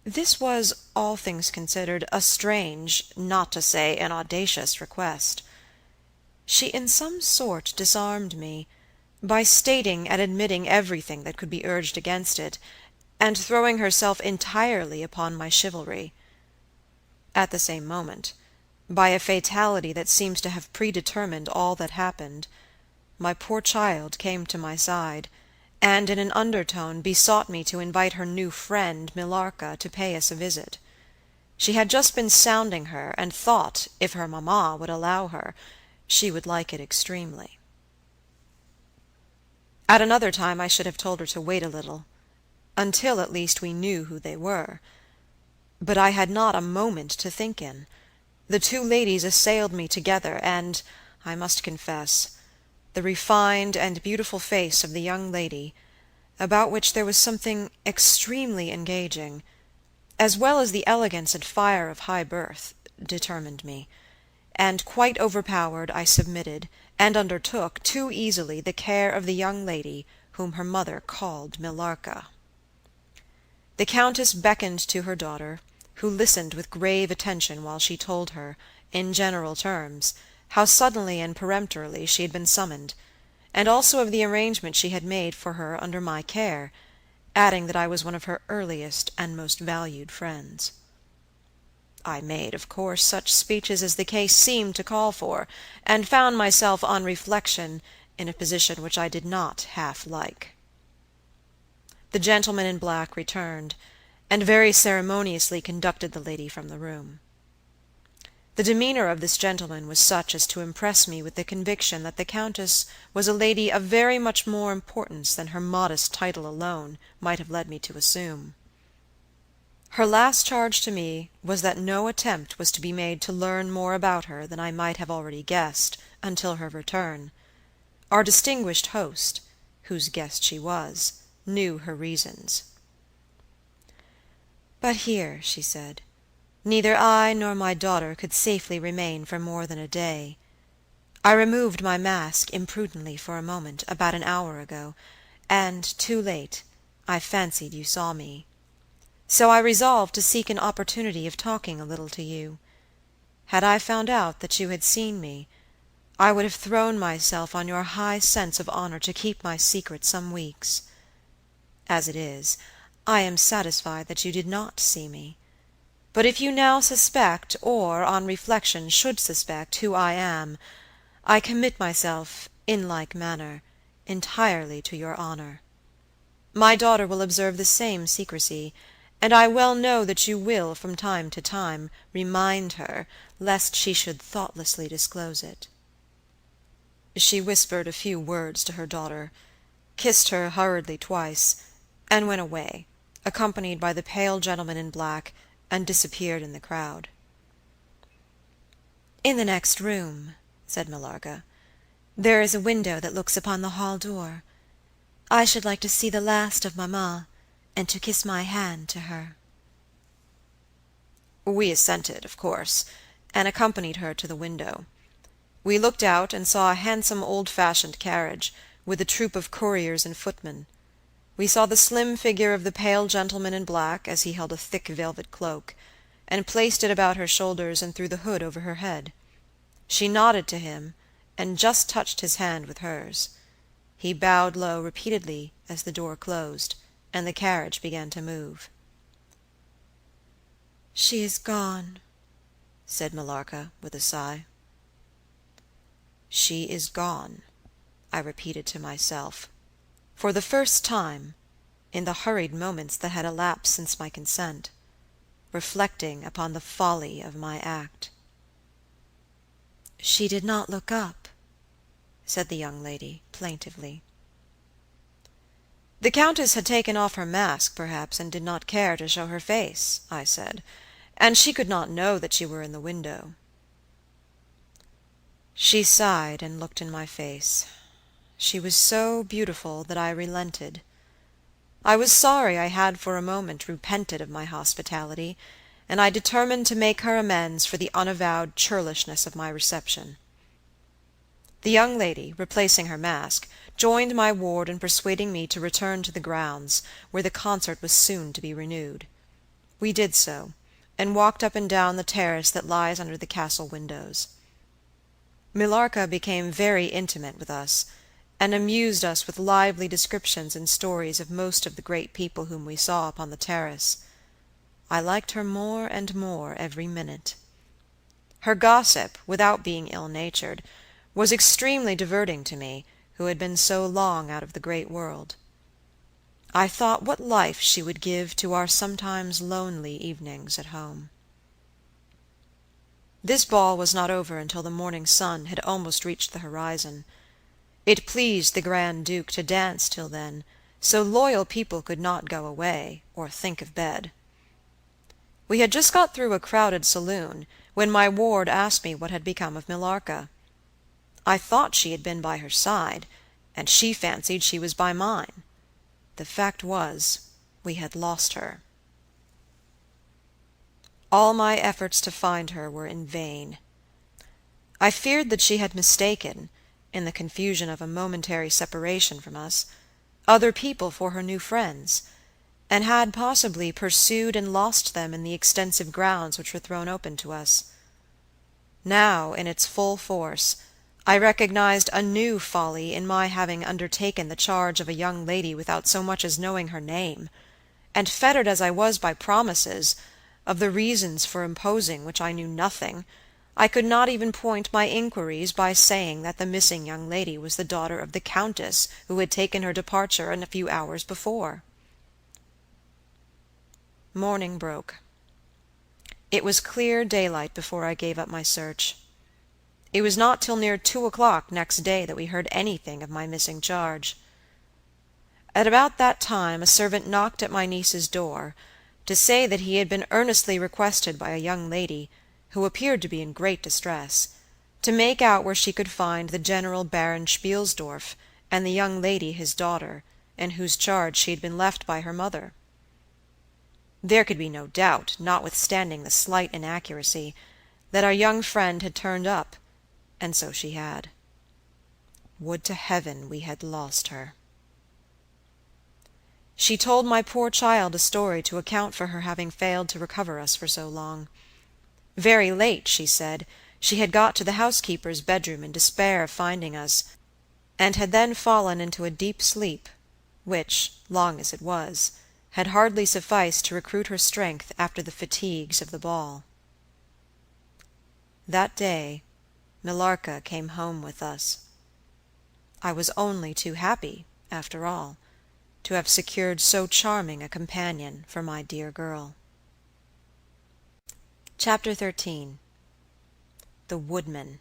This was, all things considered, a strange, not to say an audacious request. She in some sort disarmed me, by stating and admitting everything that could be urged against it, and throwing herself entirely upon my chivalry. At the same moment, by a fatality that seems to have predetermined all that happened, my poor child came to my side, and in an undertone besought me to invite her new friend, Millarca, to pay us a visit. She had just been sounding her, and thought, if her mamma would allow her, she would like it extremely. At another time I should have told her to wait a little, until at least we knew who they were. But I had not a moment to think in. The 2 ladies assailed me together, and, I must confess, the refined and beautiful face of the young lady, about which there was something extremely engaging, as well as the elegance and fire of high birth, determined me, and quite overpowered I submitted, and undertook, too easily, the care of the young lady whom her mother called Millarca. The Countess beckoned to her daughter, who listened with grave attention while she told her, in general terms, how suddenly and peremptorily she had been summoned, and also of the arrangement she had made for her under my care, adding that I was one of her earliest and most valued friends. I made, of course, such speeches as the case seemed to call for, and found myself, on reflection, in a position which I did not half like. The gentleman in black returned, and very ceremoniously conducted the lady from the room. The demeanor of this gentleman was such as to impress me with the conviction that the Countess was a lady of very much more importance than her modest title alone might have led me to assume. Her last charge to me was that no attempt was to be made to learn more about her than I might have already guessed, until her return. Our distinguished host, whose guest she was, knew her reasons. "But here," she said, "neither I nor my daughter could safely remain for more than a day. I removed my mask imprudently for a moment, about an hour ago, and, too late, I fancied you saw me. So I resolved to seek an opportunity of talking a little to you. Had I found out that you had seen me, I would have thrown myself on your high sense of honor to keep my secret some weeks. As it is, I am satisfied that you did not see me. But if you now suspect, or, on reflection, should suspect who I am, I commit myself, in like manner, entirely to your honor. My daughter will observe the same secrecy, and I well know that you will, from time to time, remind her, lest she should thoughtlessly disclose it." She whispered a few words to her daughter, kissed her hurriedly twice, and went away, accompanied by the pale gentleman in black, and disappeared in the crowd. "In the next room," said Millarca, "there is a window that looks upon the hall door. I should like to see the last of mamma, and to kiss my hand to her." We assented, of course, and accompanied her to the window. We looked out and saw a handsome old-fashioned carriage, with a troop of couriers and footmen. We saw the slim figure of the pale gentleman in black, as he held a thick velvet cloak, and placed it about her shoulders and threw the hood over her head. She nodded to him, and just touched his hand with hers. He bowed low repeatedly as the door closed, and the carriage began to move. "She is gone," said Millarca, with a sigh. "She is gone," I repeated to myself, for the first time, in the hurried moments that had elapsed since my consent, reflecting upon the folly of my act. "She did not look up," said the young lady, plaintively. "The Countess had taken off her mask, perhaps, and did not care to show her face," I said, "and she could not know that you were in the window." She sighed and looked in my face. She was so beautiful that I relented. I was sorry I had for a moment repented of my hospitality, and I determined to make her amends for the unavowed churlishness of my reception. The young lady, replacing her mask, joined my ward in persuading me to return to the grounds, where the concert was soon to be renewed. We did so, and walked up and down the terrace that lies under the castle windows. Millarca became very intimate with us, and amused us with lively descriptions and stories of most of the great people whom we saw upon the terrace. I liked her more and more every minute. Her gossip, without being ill-natured, was extremely diverting to me, who had been so long out of the great world. I thought what life she would give to our sometimes lonely evenings at home. This ball was not over until the morning sun had almost reached the horizon. It pleased the Grand Duke to dance till then, so loyal people could not go away, or think of bed. We had just got through a crowded saloon, when my ward asked me what had become of Millarca. I thought she had been by her side, and she fancied she was by mine. The fact was, we had lost her. All my efforts to find her were in vain. I feared that she had mistaken, in the confusion of a momentary separation from us, other people for her new friends, and had possibly pursued and lost them in the extensive grounds which were thrown open to us. Now, in its full force, I recognized a new folly in my having undertaken the charge of a young lady without so much as knowing her name, and fettered as I was by promises, of the reasons for imposing which I knew nothing, I could not even point my inquiries by saying that the missing young lady was the daughter of the Countess who had taken her departure a few hours before. Morning broke. It was clear daylight before I gave up my search. It was not till near 2 o'clock next day that we heard anything of my missing charge. At about that time a servant knocked at my niece's door, to say that he had been earnestly requested by a young lady, who appeared to be in great distress, to make out where she could find the General Baron Spielsdorf and the young lady his daughter, in whose charge she had been left by her mother. There could be no doubt, notwithstanding the slight inaccuracy, that our young friend had turned up, and so she had. Would to heaven we had lost her. She told my poor child a story to account for her having failed to recover us for so long. Very late, she said, she had got to the housekeeper's bedroom in despair of finding us, and had then fallen into a deep sleep, which, long as it was, had hardly sufficed to recruit her strength after the fatigues of the ball. That day Millarca came home with us. I was only too happy, after all, to have secured so charming a companion for my dear girl. Chapter 13. The Woodman.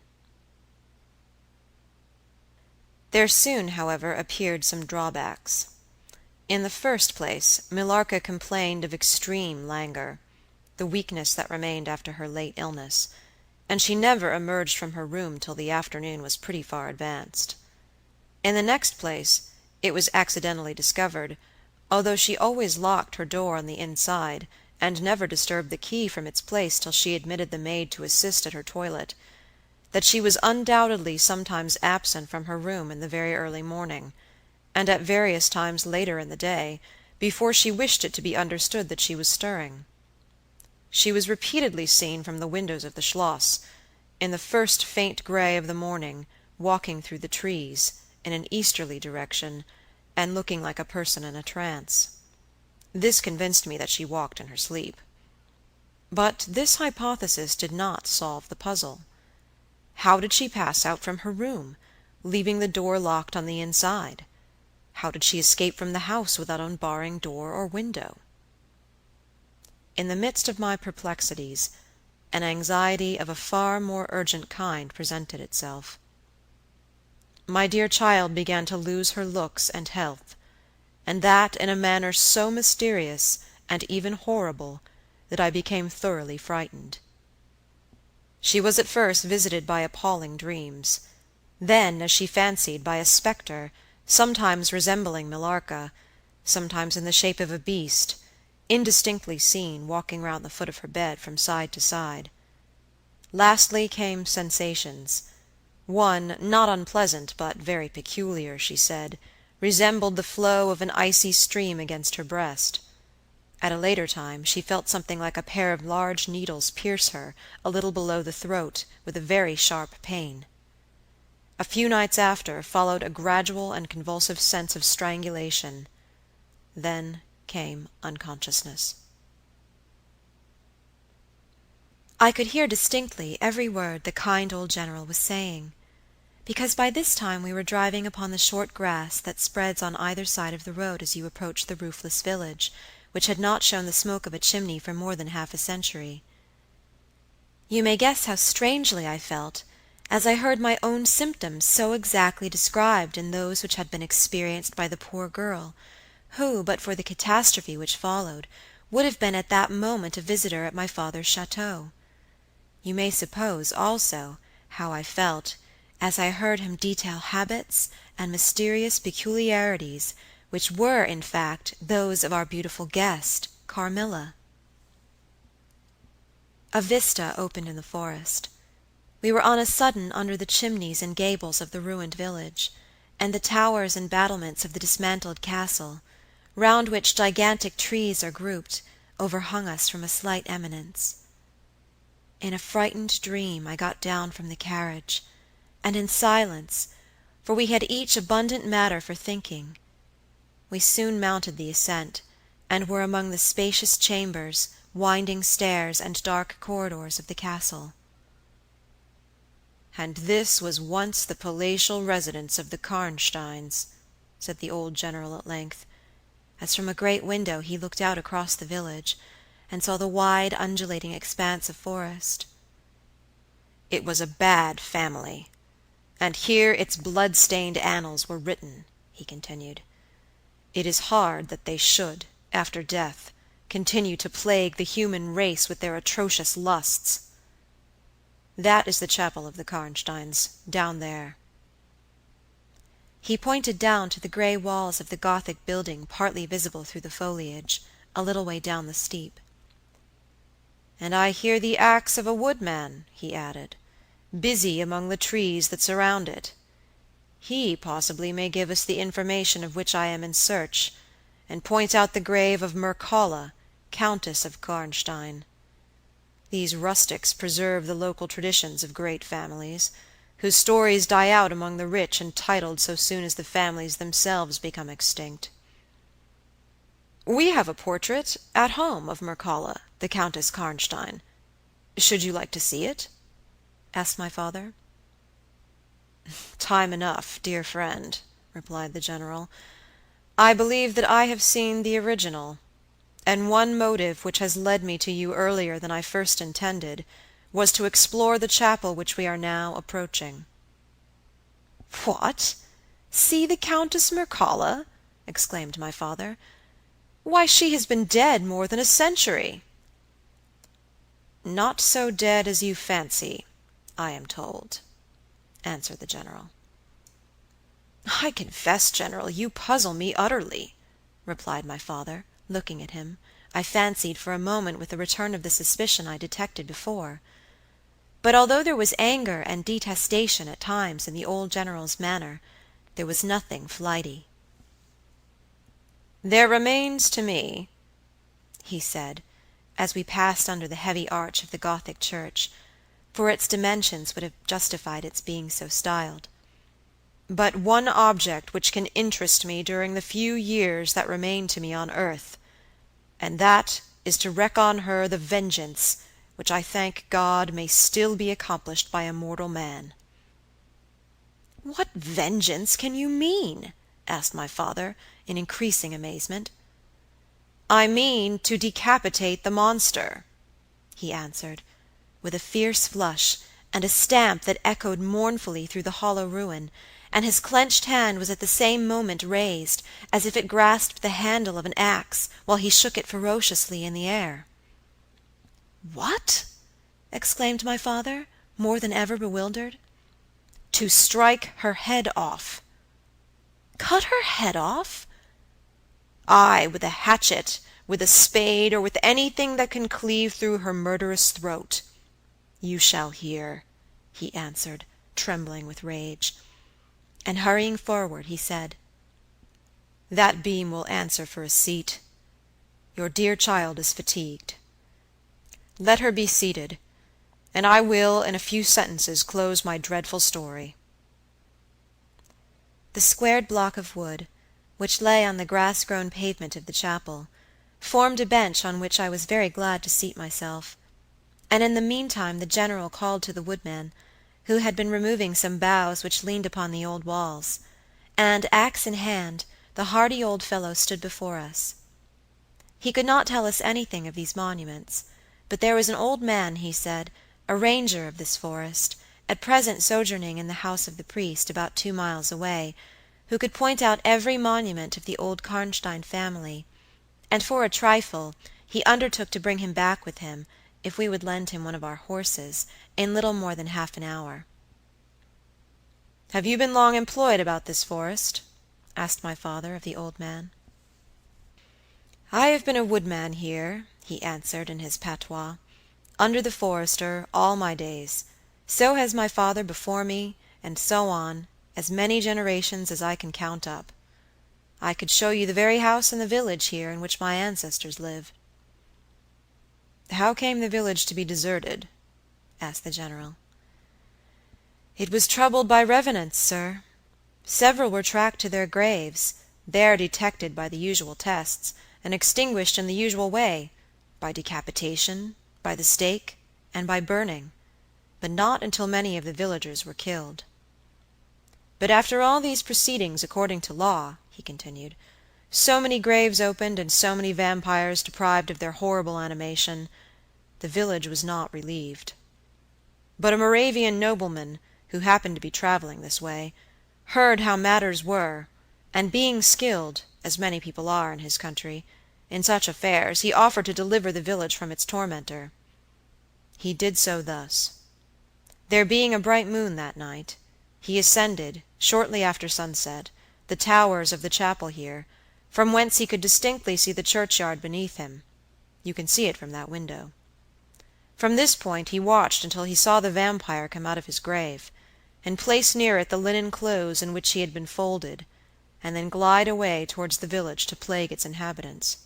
There soon, however, appeared some drawbacks. In the first place, Millarca complained of extreme languor, the weakness that remained after her late illness, and she never emerged from her room till the afternoon was pretty far advanced. In the next place, it was accidentally discovered, although she always locked her door on the inside, and never disturbed the key from its place till she admitted the maid to assist at her toilet, that she was undoubtedly sometimes absent from her room in the very early morning, and at various times later in the day, before she wished it to be understood that she was stirring. She was repeatedly seen from the windows of the schloss, in the first faint grey of the morning, walking through the trees, in an easterly direction, and looking like a person in a trance. This convinced me that she walked in her sleep. But this hypothesis did not solve the puzzle. How did she pass out from her room, leaving the door locked on the inside? How did she escape from the house without unbarring door or window? In the midst of my perplexities, an anxiety of a far more urgent kind presented itself. My dear child began to lose her looks and health, and that in a manner so mysterious and even horrible that I became thoroughly frightened. She was at first visited by appalling dreams, then, as she fancied, by a spectre, sometimes resembling Millarca, sometimes in the shape of a beast, indistinctly seen walking round the foot of her bed from side to side. Lastly came sensations. One, not unpleasant, but very peculiar, she said, resembled the flow of an icy stream against her breast. At a later time she felt something like a pair of large needles pierce her, a little below the throat, with a very sharp pain. A few nights after followed a gradual and convulsive sense of strangulation. Then came unconsciousness. I could hear distinctly every word the kind old General was saying, because by this time we were driving upon the short grass that spreads on either side of the road as you approach the roofless village, which had not shown the smoke of a chimney for more than half a century. You may guess how strangely I felt as I heard my own symptoms so exactly described in those which had been experienced by the poor girl, who, but for the catastrophe which followed, would have been at that moment a visitor at my father's chateau. You may suppose, also, how I felt as I heard him detail habits and mysterious peculiarities which were, in fact, those of our beautiful guest, Carmilla. A vista opened in the forest. We were on a sudden under the chimneys and gables of the ruined village, and the towers and battlements of the dismantled castle, round which gigantic trees are grouped, overhung us from a slight eminence. In a frightened dream I got down from the carriage, and in silence, for we had each abundant matter for thinking. We soon mounted the ascent, and were among the spacious chambers, winding stairs, and dark corridors of the castle. "And this was once the palatial residence of the Karnsteins," said the old general at length, as from a great window he looked out across the village, and saw the wide undulating expanse of forest. "It was a bad family, and here its blood-stained annals were written," he continued. "It is hard that they should, after death, continue to plague the human race with their atrocious lusts. That is the chapel of the Karnsteins, down there." He pointed down to the grey walls of the Gothic building partly visible through the foliage, a little way down the steep. "And I hear the axe of a woodman," he added, "busy among the trees that surround it. He possibly may give us the information of which I am in search, and point out the grave of Mircalla, Countess of Karnstein. These rustics preserve the local traditions of great families, whose stories die out among the rich and titled so soon as the families themselves become extinct. We have a portrait at home of Mircalla, the Countess Karnstein. Should you like to see it?" asked my father. "Time enough, dear friend," replied the general. "I believe that I have seen the original, and one motive which has led me to you earlier than I first intended was to explore the chapel which we are now approaching." "What! See the Countess Mircalla?" exclaimed my father. "Why, she has been dead more than a century." "Not so dead as you fancy, I am told," answered the general. "I confess, General, you puzzle me utterly," replied my father, looking at him, I fancied for a moment with a return of the suspicion I detected before. But although there was anger and detestation at times in the old general's manner, there was nothing flighty. "There remains to me," he said, as we passed under the heavy arch of the Gothic church, for its dimensions would have justified its being so styled, "but one object which can interest me during the few years that remain to me on earth, and that is to wreak on her the vengeance which I thank God may still be accomplished by a mortal man." "What vengeance can you mean?" asked my father, in increasing amazement. "I mean to decapitate the monster," he answered, with a fierce flush, and a stamp that echoed mournfully through the hollow ruin, and his clenched hand was at the same moment raised, as if it grasped the handle of an axe, while he shook it ferociously in the air. "What?" exclaimed my father, more than ever bewildered. "To strike her head off." "Cut her head off?" "Aye, with a hatchet, with a spade, or with anything that can cleave through her murderous throat. You shall hear," he answered, trembling with rage. And hurrying forward, he said, "That beam will answer for a seat. Your dear child is fatigued. Let her be seated, and I will in a few sentences close my dreadful story." The squared block of wood, which lay on the grass-grown pavement of the chapel, formed a bench on which I was very glad to seat myself, and in the meantime the general called to the woodman, who had been removing some boughs which leaned upon the old walls, and, axe in hand, the hardy old fellow stood before us. He could not tell us anything of these monuments, but there was an old man, he said, a ranger of this forest, at present sojourning in the house of the priest, about 2 miles away, who could point out every monument of the old Karnstein family, and for a trifle he undertook to bring him back with him, if we would lend him one of our horses, in little more than half an hour. "Have you been long employed about this forest?" asked my father of the old man. "I have been a woodman here," he answered in his patois, "under the forester, all my days. So has my father before me, and so on, as many generations as I can count up. I could show you the very house in the village here in which my ancestors lived." "How came the village to be deserted?" asked the general. "It was troubled by revenants, sir. Several were tracked to their graves, there detected by the usual tests, and extinguished in the usual way, by decapitation, by the stake, and by burning, but not until many of the villagers were killed. But after all these proceedings according to law," he continued, "so many graves opened and so many vampires deprived of their horrible animation, the village was not relieved. But a Moravian nobleman, who happened to be traveling this way, heard how matters were, and being skilled, as many people are in his country, in such affairs, he offered to deliver the village from its tormentor. He did so thus. There being a bright moon that night, he ascended, shortly after sunset, the towers of the chapel here, from whence he could distinctly see the churchyard beneath him. You can see it from that window. From this point he watched until he saw the vampire come out of his grave, and place near it the linen clothes in which he had been folded, and then glide away towards the village to plague its inhabitants.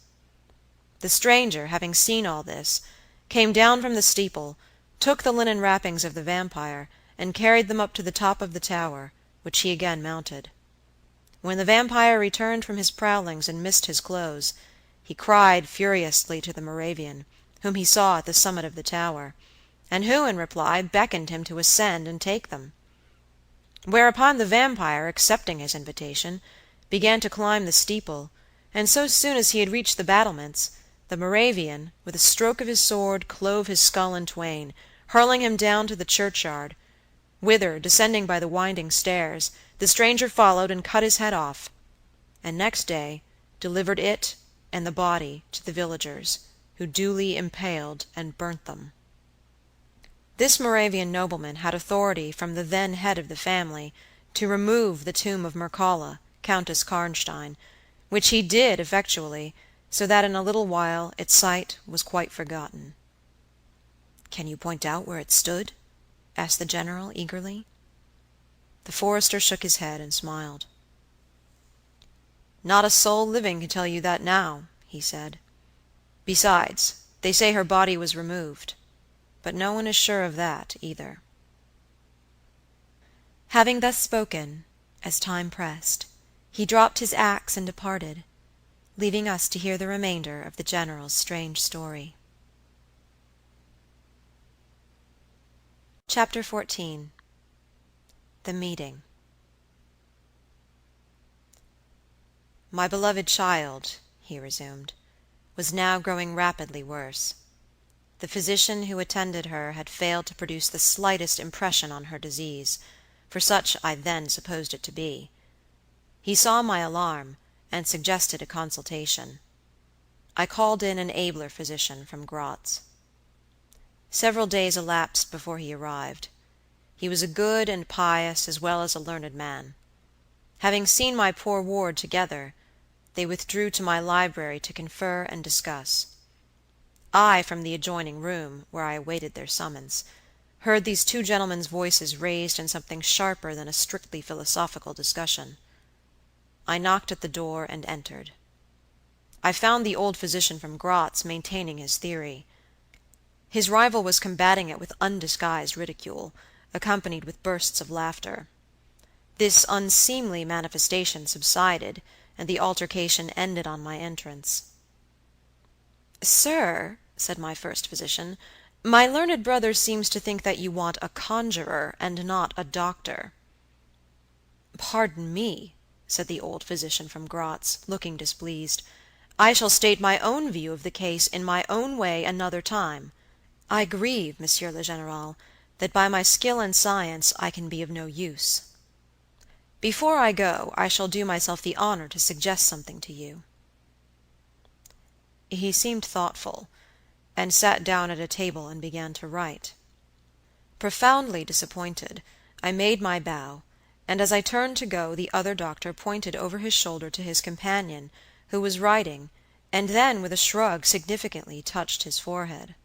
The stranger, having seen all this, came down from the steeple, took the linen wrappings of the vampire, and carried them up to the top of the tower, which he again mounted. When the vampire returned from his prowlings and missed his clothes, he cried furiously to the Moravian, whom he saw at the summit of the tower, and who, in reply, beckoned him to ascend and take them. Whereupon the vampire, accepting his invitation, began to climb the steeple, and so soon as he had reached the battlements, the Moravian, with a stroke of his sword, clove his skull in twain, hurling him down to the churchyard, whither, descending by the winding stairs, the stranger followed and cut his head off, and next day delivered it and the body to the villagers, who duly impaled and burnt them. This Moravian nobleman had authority from the then head of the family to remove the tomb of Mircalla, Countess Karnstein, which he did effectually, so that in a little while its site was quite forgotten. "Can you point out where it stood?" asked the general eagerly. The forester shook his head and smiled. "Not a soul living can tell you that now," he said. "Besides, they say her body was removed, but no one is sure of that either." Having thus spoken, as time pressed, he dropped his axe and departed, leaving us to hear the remainder of the general's strange story. Chapter 14. The Meeting. "My beloved child," he resumed, "was now growing rapidly worse. The physician who attended her had failed to produce the slightest impression on her disease, for such I then supposed it to be. He saw my alarm, and suggested a consultation. I called in an abler physician from Gratz. Several days elapsed before he arrived. He was a good and pious as well as a learned man. Having seen my poor ward together, they withdrew to my library to confer and discuss. I, from the adjoining room, where I awaited their summons, heard these two gentlemen's voices raised in something sharper than a strictly philosophical discussion. I knocked at the door and entered. I found the old physician from Gratz maintaining his theory. His rival was combating it with undisguised ridicule, accompanied with bursts of laughter. This unseemly manifestation subsided, and the altercation ended on my entrance. "Sir," said my first physician, "my learned brother seems to think that you want a conjurer and not a doctor." "Pardon me," said the old physician from Gratz, looking displeased. "I shall state my own view of the case in my own way another time. I grieve, Monsieur le General, that by my skill and science I can be of no use. Before I go, I shall do myself the honor to suggest something to you." He seemed thoughtful, and sat down at a table and began to write. Profoundly disappointed, I made my bow, and as I turned to go the other doctor pointed over his shoulder to his companion, who was writing, and then with a shrug significantly touched his forehead.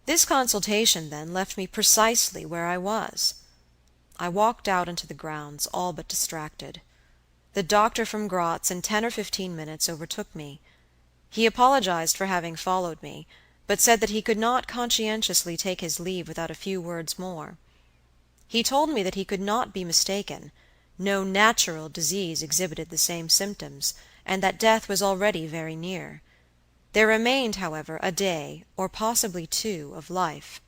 This consultation, then, left me precisely where I was. I walked out into the grounds, all but distracted. The doctor from Gratz in 10 or 15 minutes overtook me. He apologized for having followed me, but said that he could not conscientiously take his leave without a few words more. He told me that he could not be mistaken. No natural disease exhibited the same symptoms, and that death was already very near. There remained, however, a day, or possibly 2, of life.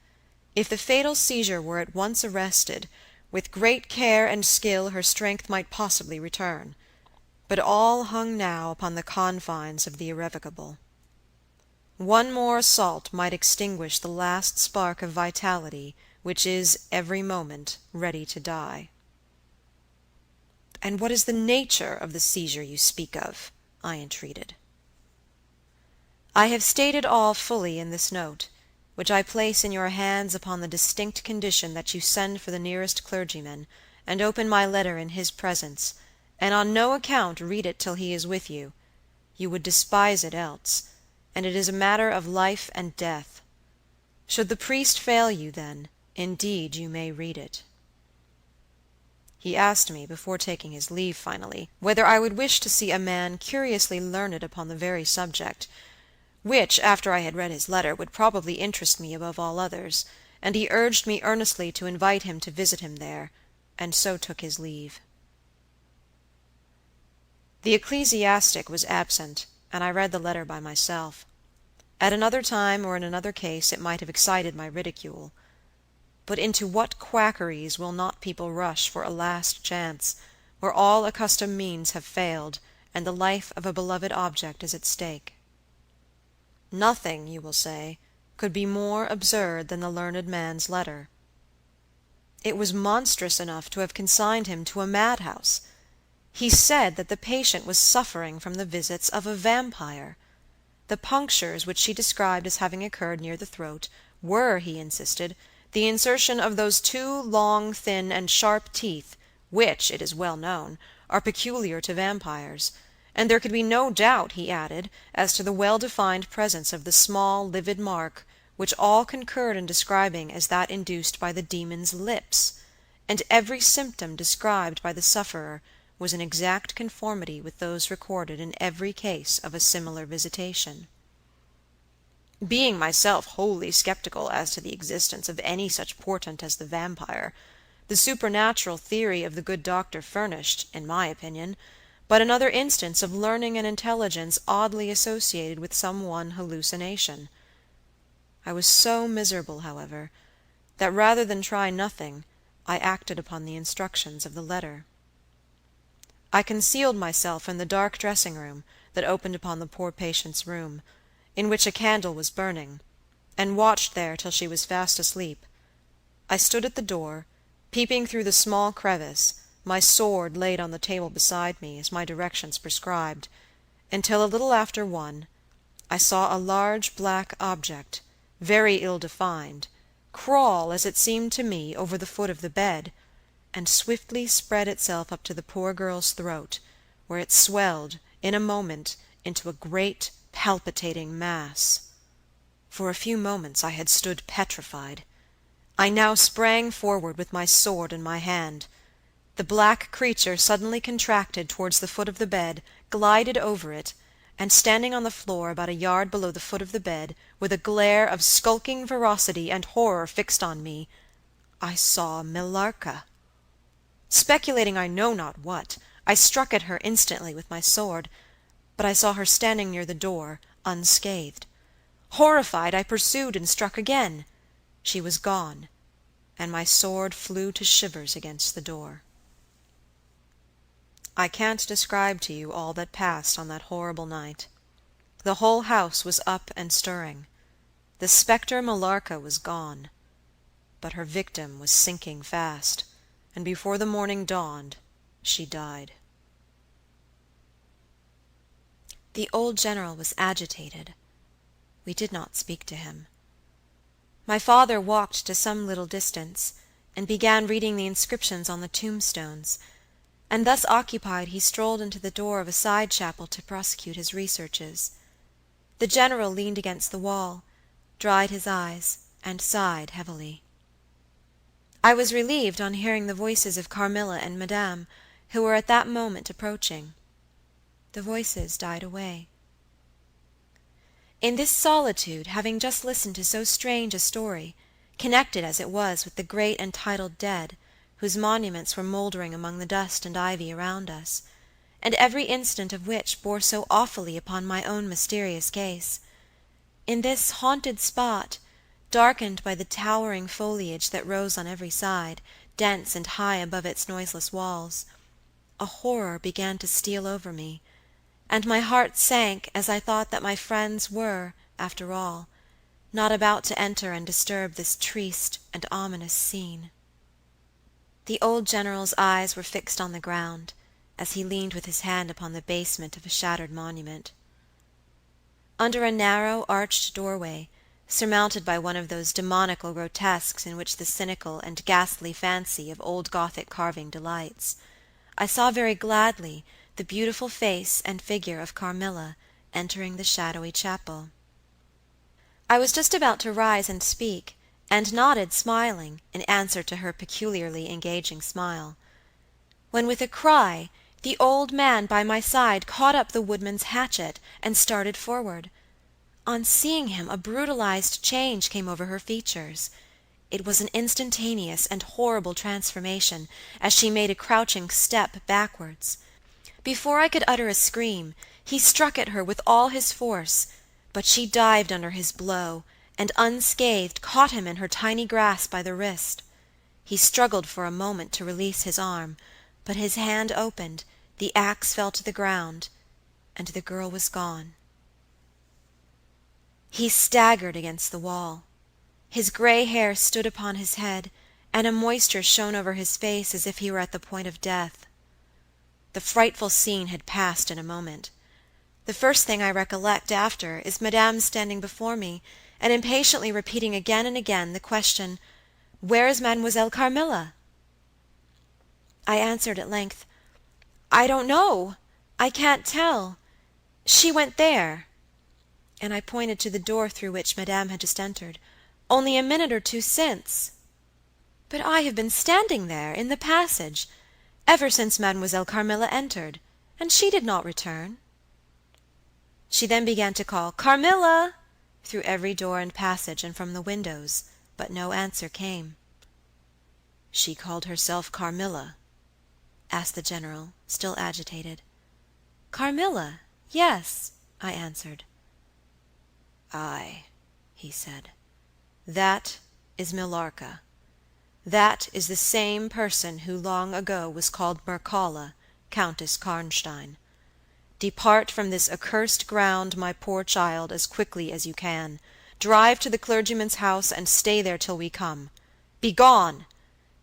If the fatal seizure were at once arrested, with great care and skill her strength might possibly return. But all hung now upon the confines of the irrevocable. One more assault might extinguish the last spark of vitality which is every moment ready to die. "And what is the nature of the seizure you speak of?" I entreated. "I have stated all fully in this note, which I place in your hands upon the distinct condition that you send for the nearest clergyman, and open my letter in his presence, and on no account read it till he is with you. You would despise it else, and it is a matter of life and death. Should the priest fail you, then, indeed you may read it." He asked me, before taking his leave finally, whether I would wish to see a man curiously learned upon the very subject, which, after I had read his letter, would probably interest me above all others, and he urged me earnestly to invite him to visit him there, and so took his leave. The ecclesiastic was absent, and I read the letter by myself. At another time or in another case it might have excited my ridicule. But into what quackeries will not people rush for a last chance, where all accustomed means have failed, and the life of a beloved object is at stake? Nothing, you will say, could be more absurd than the learned man's letter. It was monstrous enough to have consigned him to a madhouse. He said that the patient was suffering from the visits of a vampire. The punctures which she described as having occurred near the throat were, he insisted, the insertion of those 2 long, thin, and sharp teeth which, it is well known, are peculiar to vampires, and there could be no doubt, he added, as to the well-defined presence of the small, livid mark, which all concurred in describing as that induced by the demon's lips, and every symptom described by the sufferer was in exact conformity with those recorded in every case of a similar visitation. Being myself wholly skeptical as to the existence of any such portent as the vampire, the supernatural theory of the good doctor furnished, in my opinion, but another instance of learning and intelligence oddly associated with some one hallucination. I was so miserable, however, that rather than try nothing, I acted upon the instructions of the letter. I concealed myself in the dark dressing-room that opened upon the poor patient's room, in which a candle was burning, and watched there till she was fast asleep. I stood at the door, peeping through the small crevice, my sword laid on the table beside me, as my directions prescribed, until a little after 1, I saw a large black object, very ill-defined, crawl, as it seemed to me, over the foot of the bed, and swiftly spread itself up to the poor girl's throat, where it swelled, in a moment, into a great palpitating mass. For a few moments I had stood petrified. I now sprang forward with my sword in my hand. The black creature suddenly contracted towards the foot of the bed, glided over it, and standing on the floor about a yard below the foot of the bed, with a glare of skulking ferocity and horror fixed on me, I saw Millarca. Speculating I know not what, I struck at her instantly with my sword, but I saw her standing near the door, unscathed. Horrified, I pursued and struck again. She was gone, and my sword flew to shivers against the door. I can't describe to you all that passed on that horrible night. The whole house was up and stirring. The spectre Millarca was gone, but her victim was sinking fast, and before the morning dawned, she died. The old general was agitated. We did not speak to him. My father walked to some little distance, and began reading the inscriptions on the tombstones, and thus occupied he strolled into the door of a side chapel to prosecute his researches. The general leaned against the wall, dried his eyes, and sighed heavily. I was relieved on hearing the voices of Carmilla and Madame, who were at that moment approaching. The voices died away. In this solitude, having just listened to so strange a story, connected as it was with the great and titled dead, whose monuments were mouldering among the dust and ivy around us, and every incident of which bore so awfully upon my own mysterious case. In this haunted spot, darkened by the towering foliage that rose on every side, dense and high above its noiseless walls, a horror began to steal over me, and my heart sank as I thought that my friends were, after all, not about to enter and disturb this triste and ominous scene. The old General's eyes were fixed on the ground, as he leaned with his hand upon the basement of a shattered monument. Under a narrow, arched doorway, surmounted by one of those demoniacal grotesques in which the cynical and ghastly fancy of old Gothic carving delights, I saw very gladly the beautiful face and figure of Carmilla entering the shadowy chapel. I was just about to rise and speak, and nodded smiling in answer to her peculiarly engaging smile, when with a cry the old man by my side caught up the woodman's hatchet and started forward. On seeing him a brutalized change came over her features. It was an instantaneous and horrible transformation as she made a crouching step backwards. Before I could utter a scream, he struck at her with all his force, but she dived under his blow, and unscathed caught him in her tiny grasp by the wrist. He struggled for a moment to release his arm, but his hand opened, the axe fell to the ground, and the girl was gone. He staggered against the wall. His gray hair stood upon his head, and a moisture shone over his face as if he were at the point of death. The frightful scene had passed in a moment. The first thing I recollect after is Madame standing before me, and impatiently repeating again and again the question, "Where is Mademoiselle Carmilla?" I answered at length, "I don't know. I can't tell. She went there," and I pointed to the door through which Madame had just entered, "only a minute or two since. But I have been standing there, in the passage, ever since Mademoiselle Carmilla entered, and she did not return." She then began to call, "Carmilla!" through every door and passage and from the windows, but no answer came. "She called herself Carmilla?" asked the General, still agitated. "Carmilla, yes," I answered. "Ay," he said, "that is Millarca. That is the same person who long ago was called Mircalla, Countess Karnstein. Depart from this accursed ground, my poor child, as quickly as you can. Drive to the clergyman's house, and stay there till we come. Begone!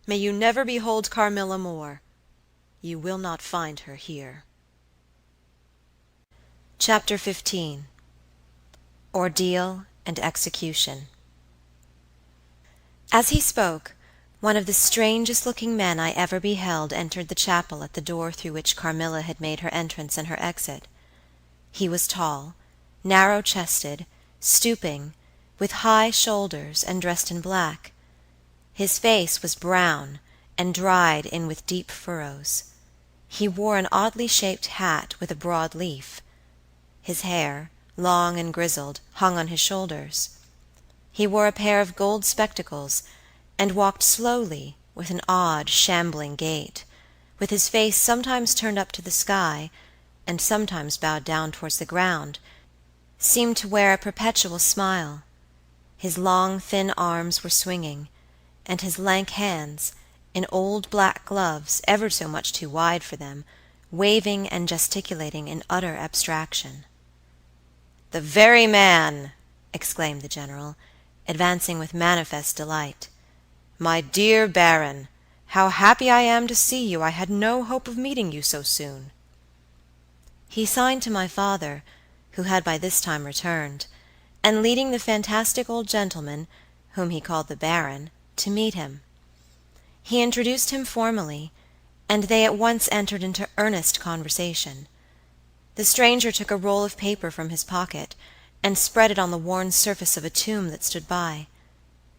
May you never behold Carmilla more. You will not find her here." Chapter 15. Ordeal and Execution. As he spoke, one of the strangest-looking men I ever beheld entered the chapel at the door through which Carmilla had made her entrance and her exit. He was tall, narrow-chested, stooping, with high shoulders, and dressed in black. His face was brown, and dried in with deep furrows. He wore an oddly shaped hat with a broad leaf. His hair, long and grizzled, hung on his shoulders. He wore a pair of gold spectacles, and walked slowly, with an odd, shambling gait, with his face sometimes turned up to the sky, and sometimes bowed down towards the ground, seemed to wear a perpetual smile. His long, thin arms were swinging, and his lank hands, in old black gloves, ever so much too wide for them, waving and gesticulating in utter abstraction. "The very man!" exclaimed the General, advancing with manifest delight. "My dear Baron, how happy I am to see you! I had no hope of meeting you so soon." He signed to my father, who had by this time returned, and leading the fantastic old gentleman, whom he called the Baron, to meet him. He introduced him formally, and they at once entered into earnest conversation. The stranger took a roll of paper from his pocket, and spread it on the worn surface of a tomb that stood by.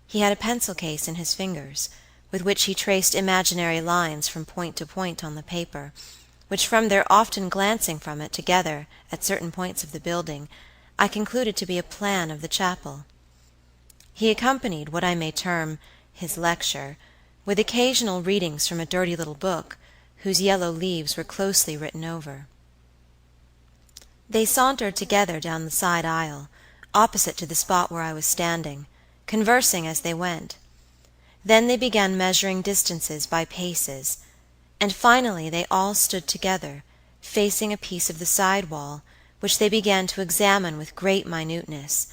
He had a pencil case in his fingers, with which he traced imaginary lines from point to point on the paper, which from their often glancing from it together at certain points of the building, I concluded to be a plan of the chapel. He accompanied what I may term his lecture with occasional readings from a dirty little book, whose yellow leaves were closely written over. They sauntered together down the side aisle, opposite to the spot where I was standing, conversing as they went. Then they began measuring distances by paces, and finally they all stood together, facing a piece of the side wall, which they began to examine with great minuteness,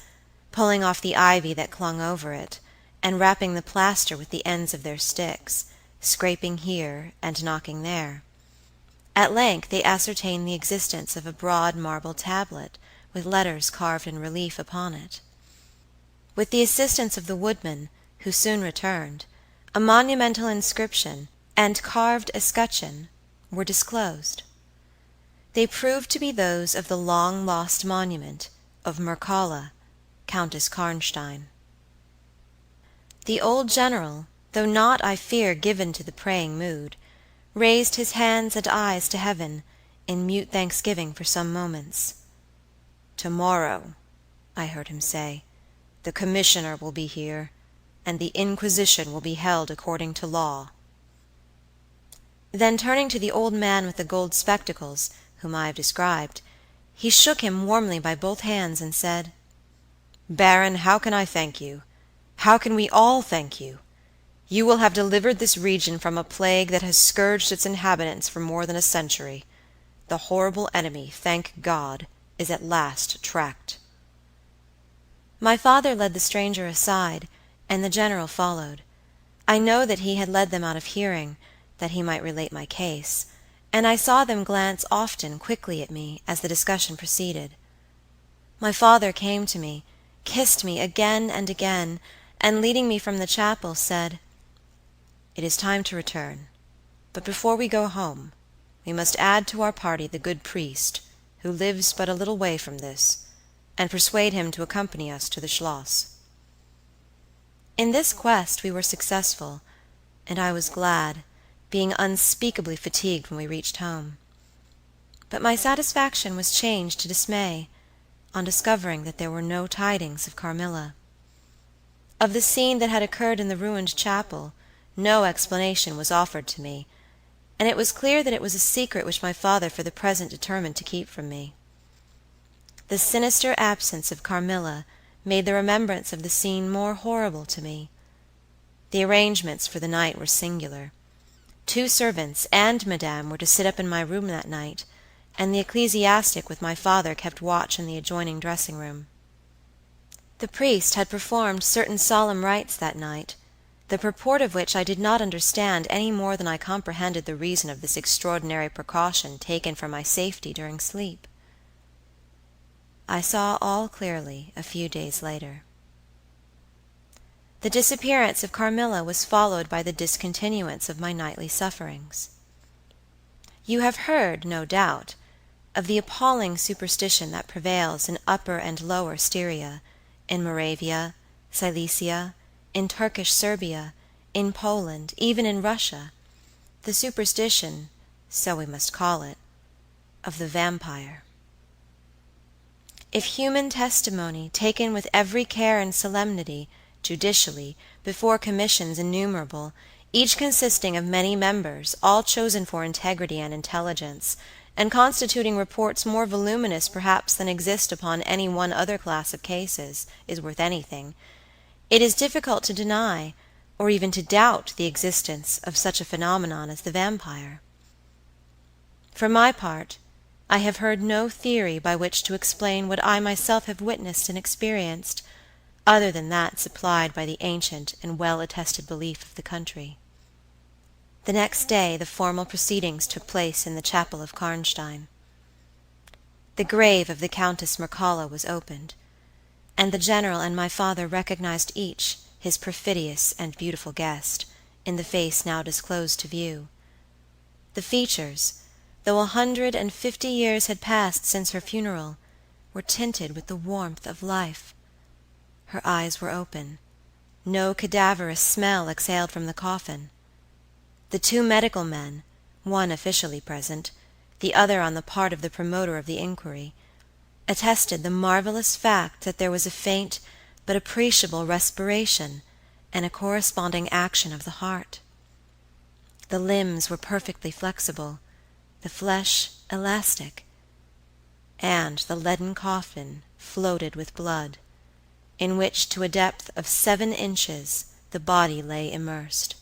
pulling off the ivy that clung over it, and rapping the plaster with the ends of their sticks, scraping here and knocking there. At length they ascertained the existence of a broad marble tablet, with letters carved in relief upon it. With the assistance of the woodman, who soon returned, a monumental inscription and carved escutcheon were disclosed. They proved to be those of the long-lost monument of Mircalla, Countess Karnstein. The old general, though not, I fear, given to the praying mood, raised his hands and eyes to heaven in mute thanksgiving for some moments. "Tomorrow," I heard him say, "the commissioner will be here, and the inquisition will be held according to law." Then turning to the old man with the gold spectacles, whom I have described, he shook him warmly by both hands and said, "Baron, how can I thank you? How can we all thank you? You will have delivered this region from a plague that has scourged its inhabitants for more than a century. The horrible enemy, thank God, is at last tracked." My father led the stranger aside, and the general followed. I know that he had led them out of hearing, that he might relate my case, and I saw them glance often quickly at me as the discussion proceeded. My father came to me, kissed me again and again, and leading me from the chapel, said, "It is time to return, but before we go home, we must add to our party the good priest, who lives but a little way from this, and persuade him to accompany us to the Schloss." In this quest we were successful, and I was glad, being unspeakably fatigued when we reached home. But my satisfaction was changed to dismay on discovering that there were no tidings of Carmilla. Of the scene that had occurred in the ruined chapel, no explanation was offered to me, and it was clear that it was a secret which my father for the present determined to keep from me. The sinister absence of Carmilla made the remembrance of the scene more horrible to me. The arrangements for the night were singular. 2 servants and Madame were to sit up in my room that night, and the ecclesiastic with my father kept watch in the adjoining dressing-room. The priest had performed certain solemn rites that night, the purport of which I did not understand any more than I comprehended the reason of this extraordinary precaution taken for my safety during sleep. I saw all clearly a few days later. The disappearance of Carmilla was followed by the discontinuance of my nightly sufferings. You have heard, no doubt, of the appalling superstition that prevails in Upper and Lower Styria, in Moravia, Silesia, in Turkish Serbia, in Poland, even in Russia, the superstition, so we must call it, of the vampire. If human testimony, taken with every care and solemnity, judicially, before commissions innumerable, each consisting of many members, all chosen for integrity and intelligence, and constituting reports more voluminous perhaps than exist upon any one other class of cases, is worth anything, it is difficult to deny, or even to doubt the existence of such a phenomenon as the vampire. For my part, I have heard no theory by which to explain what I myself have witnessed and experienced, other than that supplied by the ancient and well-attested belief of the country. The next day the formal proceedings took place in the chapel of Karnstein. The grave of the Countess Mircalla was opened, and the general and my father recognized each his perfidious and beautiful guest, in the face now disclosed to view. The features, though 150 years had passed since her funeral, were tinted with the warmth of life. Her eyes were open. No cadaverous smell exhaled from the coffin. The 2 medical men, one officially present, the other on the part of the promoter of the inquiry, attested the marvelous fact that there was a faint but appreciable respiration and a corresponding action of the heart. The limbs were perfectly flexible, the flesh elastic, and the leaden coffin floated with blood, in which to a depth of 7 inches the body lay immersed.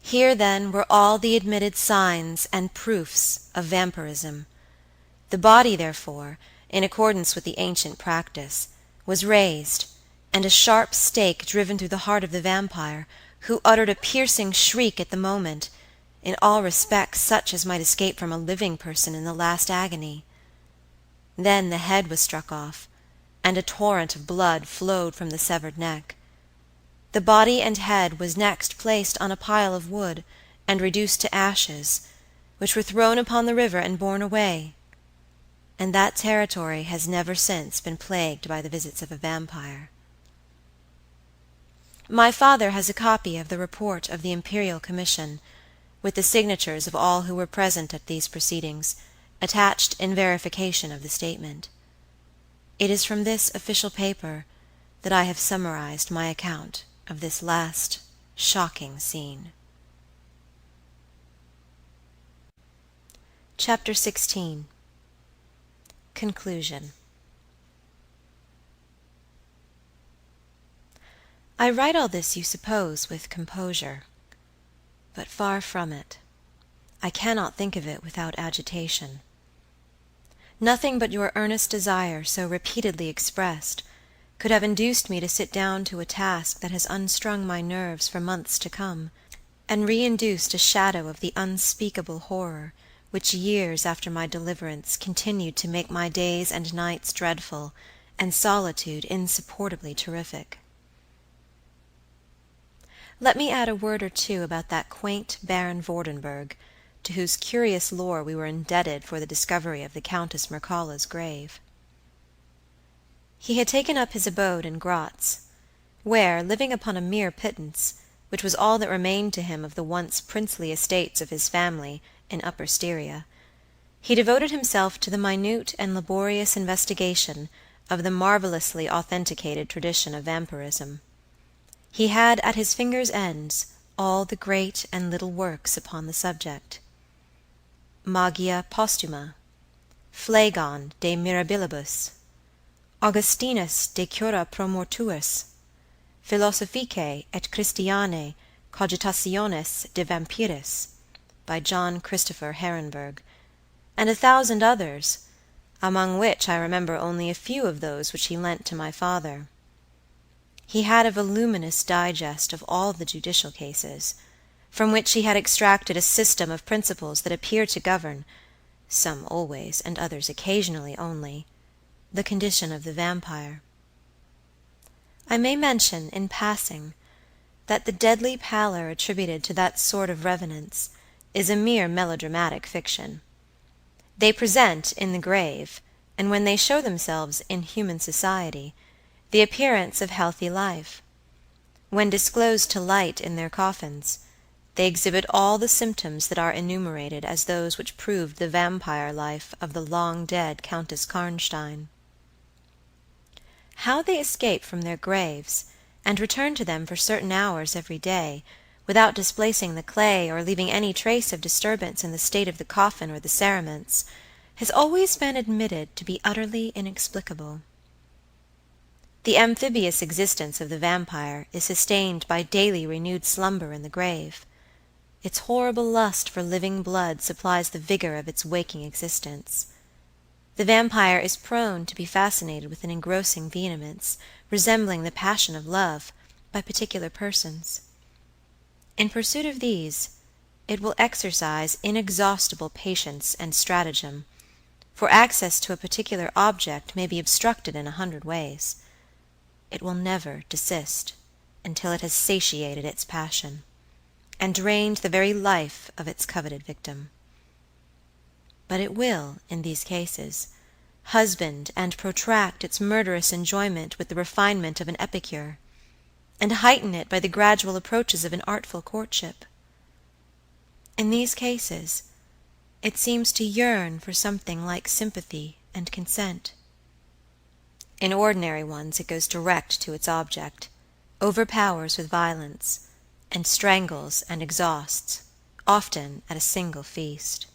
Here, then, were all the admitted signs and proofs of vampirism. The body, therefore, in accordance with the ancient practice, was raised, and a sharp stake driven through the heart of the vampire, who uttered a piercing shriek at the moment, in all respects such as might escape from a living person in the last agony. Then the head was struck off, and a torrent of blood flowed from the severed neck. The body and head was next placed on a pile of wood, and reduced to ashes, which were thrown upon the river and borne away, and that territory has never since been plagued by the visits of a vampire. My father has a copy of the report of the Imperial Commission, with the signatures of all who were present at these proceedings, attached in verification of the statement. It is from this official paper that I have summarized my account of this last shocking scene. Chapter 16. Conclusion. I write all this, you suppose, with composure, but far from it. I cannot think of it without agitation. Nothing but your earnest desire, so repeatedly expressed, could have induced me to sit down to a task that has unstrung my nerves for months to come, and re-induced a shadow of the unspeakable horror which years after my deliverance continued to make my days and nights dreadful, and solitude insupportably terrific. Let me add a word or two about that quaint Baron Vordenburg, to whose curious lore we were indebted for the discovery of the Countess Mircalla's grave. He had taken up his abode in Gratz, where, living upon a mere pittance, which was all that remained to him of the once princely estates of his family in Upper Styria, he devoted himself to the minute and laborious investigation of the marvelously authenticated tradition of vampirism. He had at his fingers' ends all the great and little works upon the subject. Magia Postuma, Phlegon de Mirabilibus, Augustinus de Cura Pro Mortuis, Philosophicae et Christianae Cogitationes de Vampiris, by John Christopher Herenberg, and 1,000 others, among which I remember only a few of those which he lent to my father. He had a voluminous digest of all the judicial cases, from which he had extracted a system of principles that appear to govern, some always and others occasionally only, the condition of the vampire. I may mention, in passing, that the deadly pallor attributed to that sort of revenants is a mere melodramatic fiction. They present in the grave, and when they show themselves in human society, the appearance of healthy life. When disclosed to light in their coffins, they exhibit all the symptoms that are enumerated as those which proved the vampire life of the long-dead Countess Karnstein. How they escape from their graves, and return to them for certain hours every day, without displacing the clay or leaving any trace of disturbance in the state of the coffin or the cerements, has always been admitted to be utterly inexplicable. The amphibious existence of the vampire is sustained by daily renewed slumber in the grave. Its horrible lust for living blood supplies the vigor of its waking existence. The vampire is prone to be fascinated with an engrossing vehemence, resembling the passion of love, by particular persons. In pursuit of these, it will exercise inexhaustible patience and stratagem, for access to a particular object may be obstructed in 100 ways. It will never desist until it has satiated its passion, and drained the very life of its coveted victim. But it will, in these cases, husband and protract its murderous enjoyment with the refinement of an epicure, and heighten it by the gradual approaches of an artful courtship. In these cases, it seems to yearn for something like sympathy and consent. In ordinary ones it goes direct to its object, overpowers with violence, and strangles and exhausts, often at a single feast.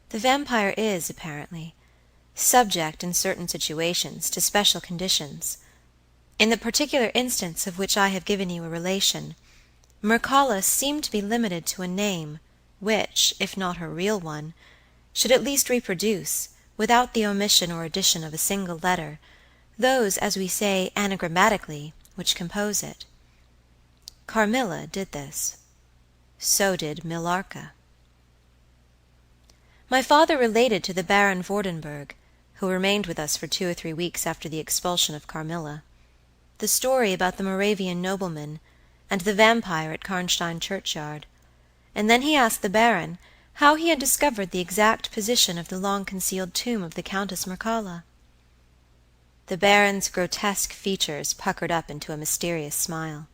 The vampire is, apparently, subject in certain situations to special conditions. In the particular instance of which I have given you a relation, Mircalla seemed to be limited to a name which, if not her real one, should at least reproduce, without the omission or addition of a single letter, those, as we say anagrammatically, which compose it. Carmilla did this. So did Millarca. My father related to the Baron Vordenburg, who remained with us for 2 or 3 weeks after the expulsion of Carmilla, the story about the Moravian nobleman and the vampire at Karnstein churchyard, and then he asked the Baron how he had discovered the exact position of the long-concealed tomb of the Countess Mircalla. The Baron's grotesque features puckered up into a mysterious smile.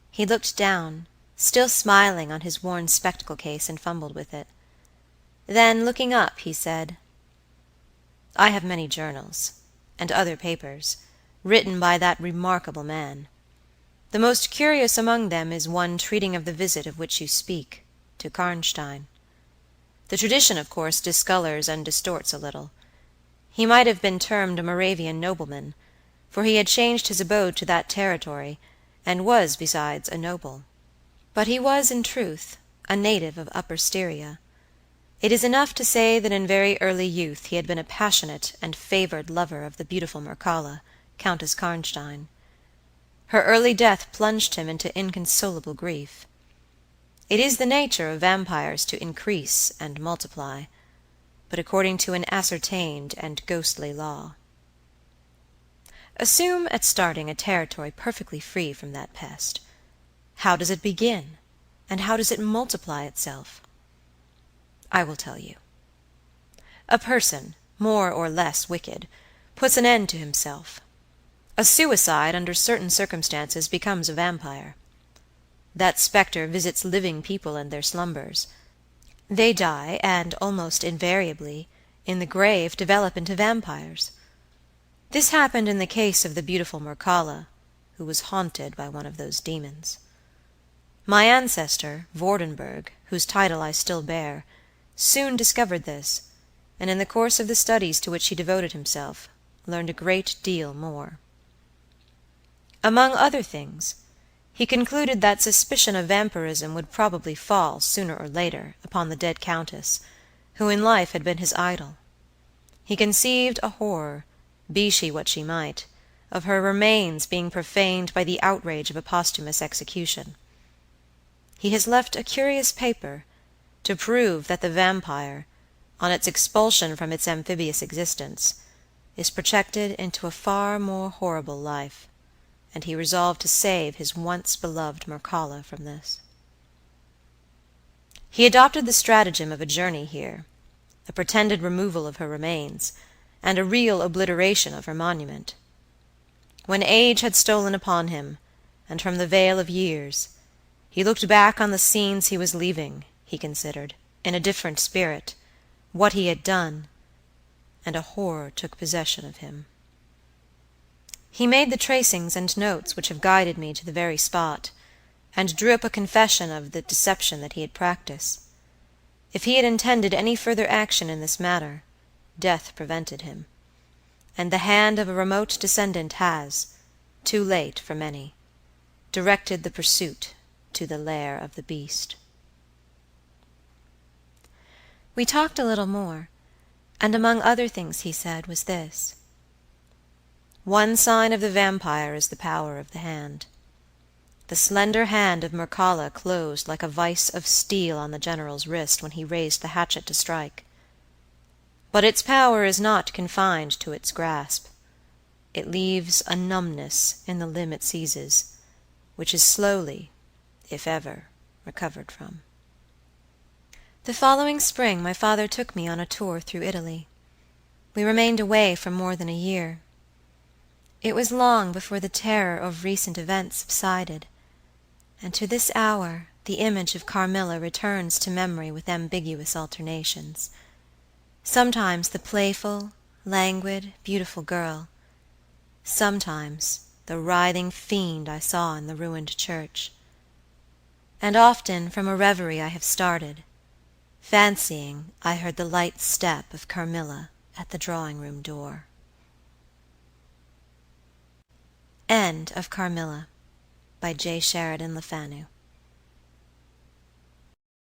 He looked down, still smiling on his worn spectacle case, and fumbled with it. Then, looking up, he said, "I have many journals, and other papers, written by that remarkable man. The most curious among them is one treating of the visit of which you speak, to Karnstein. The tradition, of course, discolors and distorts a little. He might have been termed a Moravian nobleman, for he had changed his abode to that territory, and was, besides, a noble. But he was, in truth, a native of Upper Styria. It is enough to say that in very early youth he had been a passionate and favored lover of the beautiful Mircalla, Countess Karnstein. Her early death plunged him into inconsolable grief. It is the nature of vampires to increase and multiply, but according to an ascertained and ghostly law. Assume at starting a territory perfectly free from that pest. How does it begin, and how does it multiply itself? I will tell you. A person, more or less wicked, puts an end to himself. A suicide, under certain circumstances, becomes a vampire. That spectre visits living people in their slumbers. They die, and, almost invariably, in the grave develop into vampires. This happened in the case of the beautiful Mircalla, who was haunted by one of those demons. My ancestor, Vordenburg, whose title I still bear, soon discovered this, and in the course of the studies to which he devoted himself, learned a great deal more. Among other things, he concluded that suspicion of vampirism would probably fall, sooner or later, upon the dead countess, who in life had been his idol. He conceived a horror, be she what she might, of her remains being profaned by the outrage of a posthumous execution. He has left a curious paper to prove that the vampire, on its expulsion from its amphibious existence, is projected into a far more horrible life, and he resolved to save his once beloved Mircalla from this. He adopted the stratagem of a journey here, a pretended removal of her remains, and a real obliteration of her monument. When age had stolen upon him, and from the veil of years, he looked back on the scenes he was leaving, he considered, in a different spirit, what he had done, and a horror took possession of him. He made the tracings and notes which have guided me to the very spot, and drew up a confession of the deception that he had practiced. If he had intended any further action in this matter, death prevented him, and the hand of a remote descendant has, too late for many, directed the pursuit to the lair of the beast. We talked a little more, and among other things he said was this: one sign of the vampire is the power of the hand. The slender hand of Mircalla closed like a vice of steel on the general's wrist when he raised the hatchet to strike. But its power is not confined to its grasp. It leaves a numbness in the limb it seizes, which is slowly, if ever, recovered from. The following spring my father took me on a tour through Italy. We remained away for more than a year. It was long before the terror of recent events subsided, and to this hour the image of Carmilla returns to memory with ambiguous alternations. Sometimes the playful, languid, beautiful girl, sometimes the writhing fiend I saw in the ruined church. and often from a reverie I have started, fancying I heard the light step of Carmilla at the drawing-room door. End of Carmilla, by J. Sheridan Le Fanu.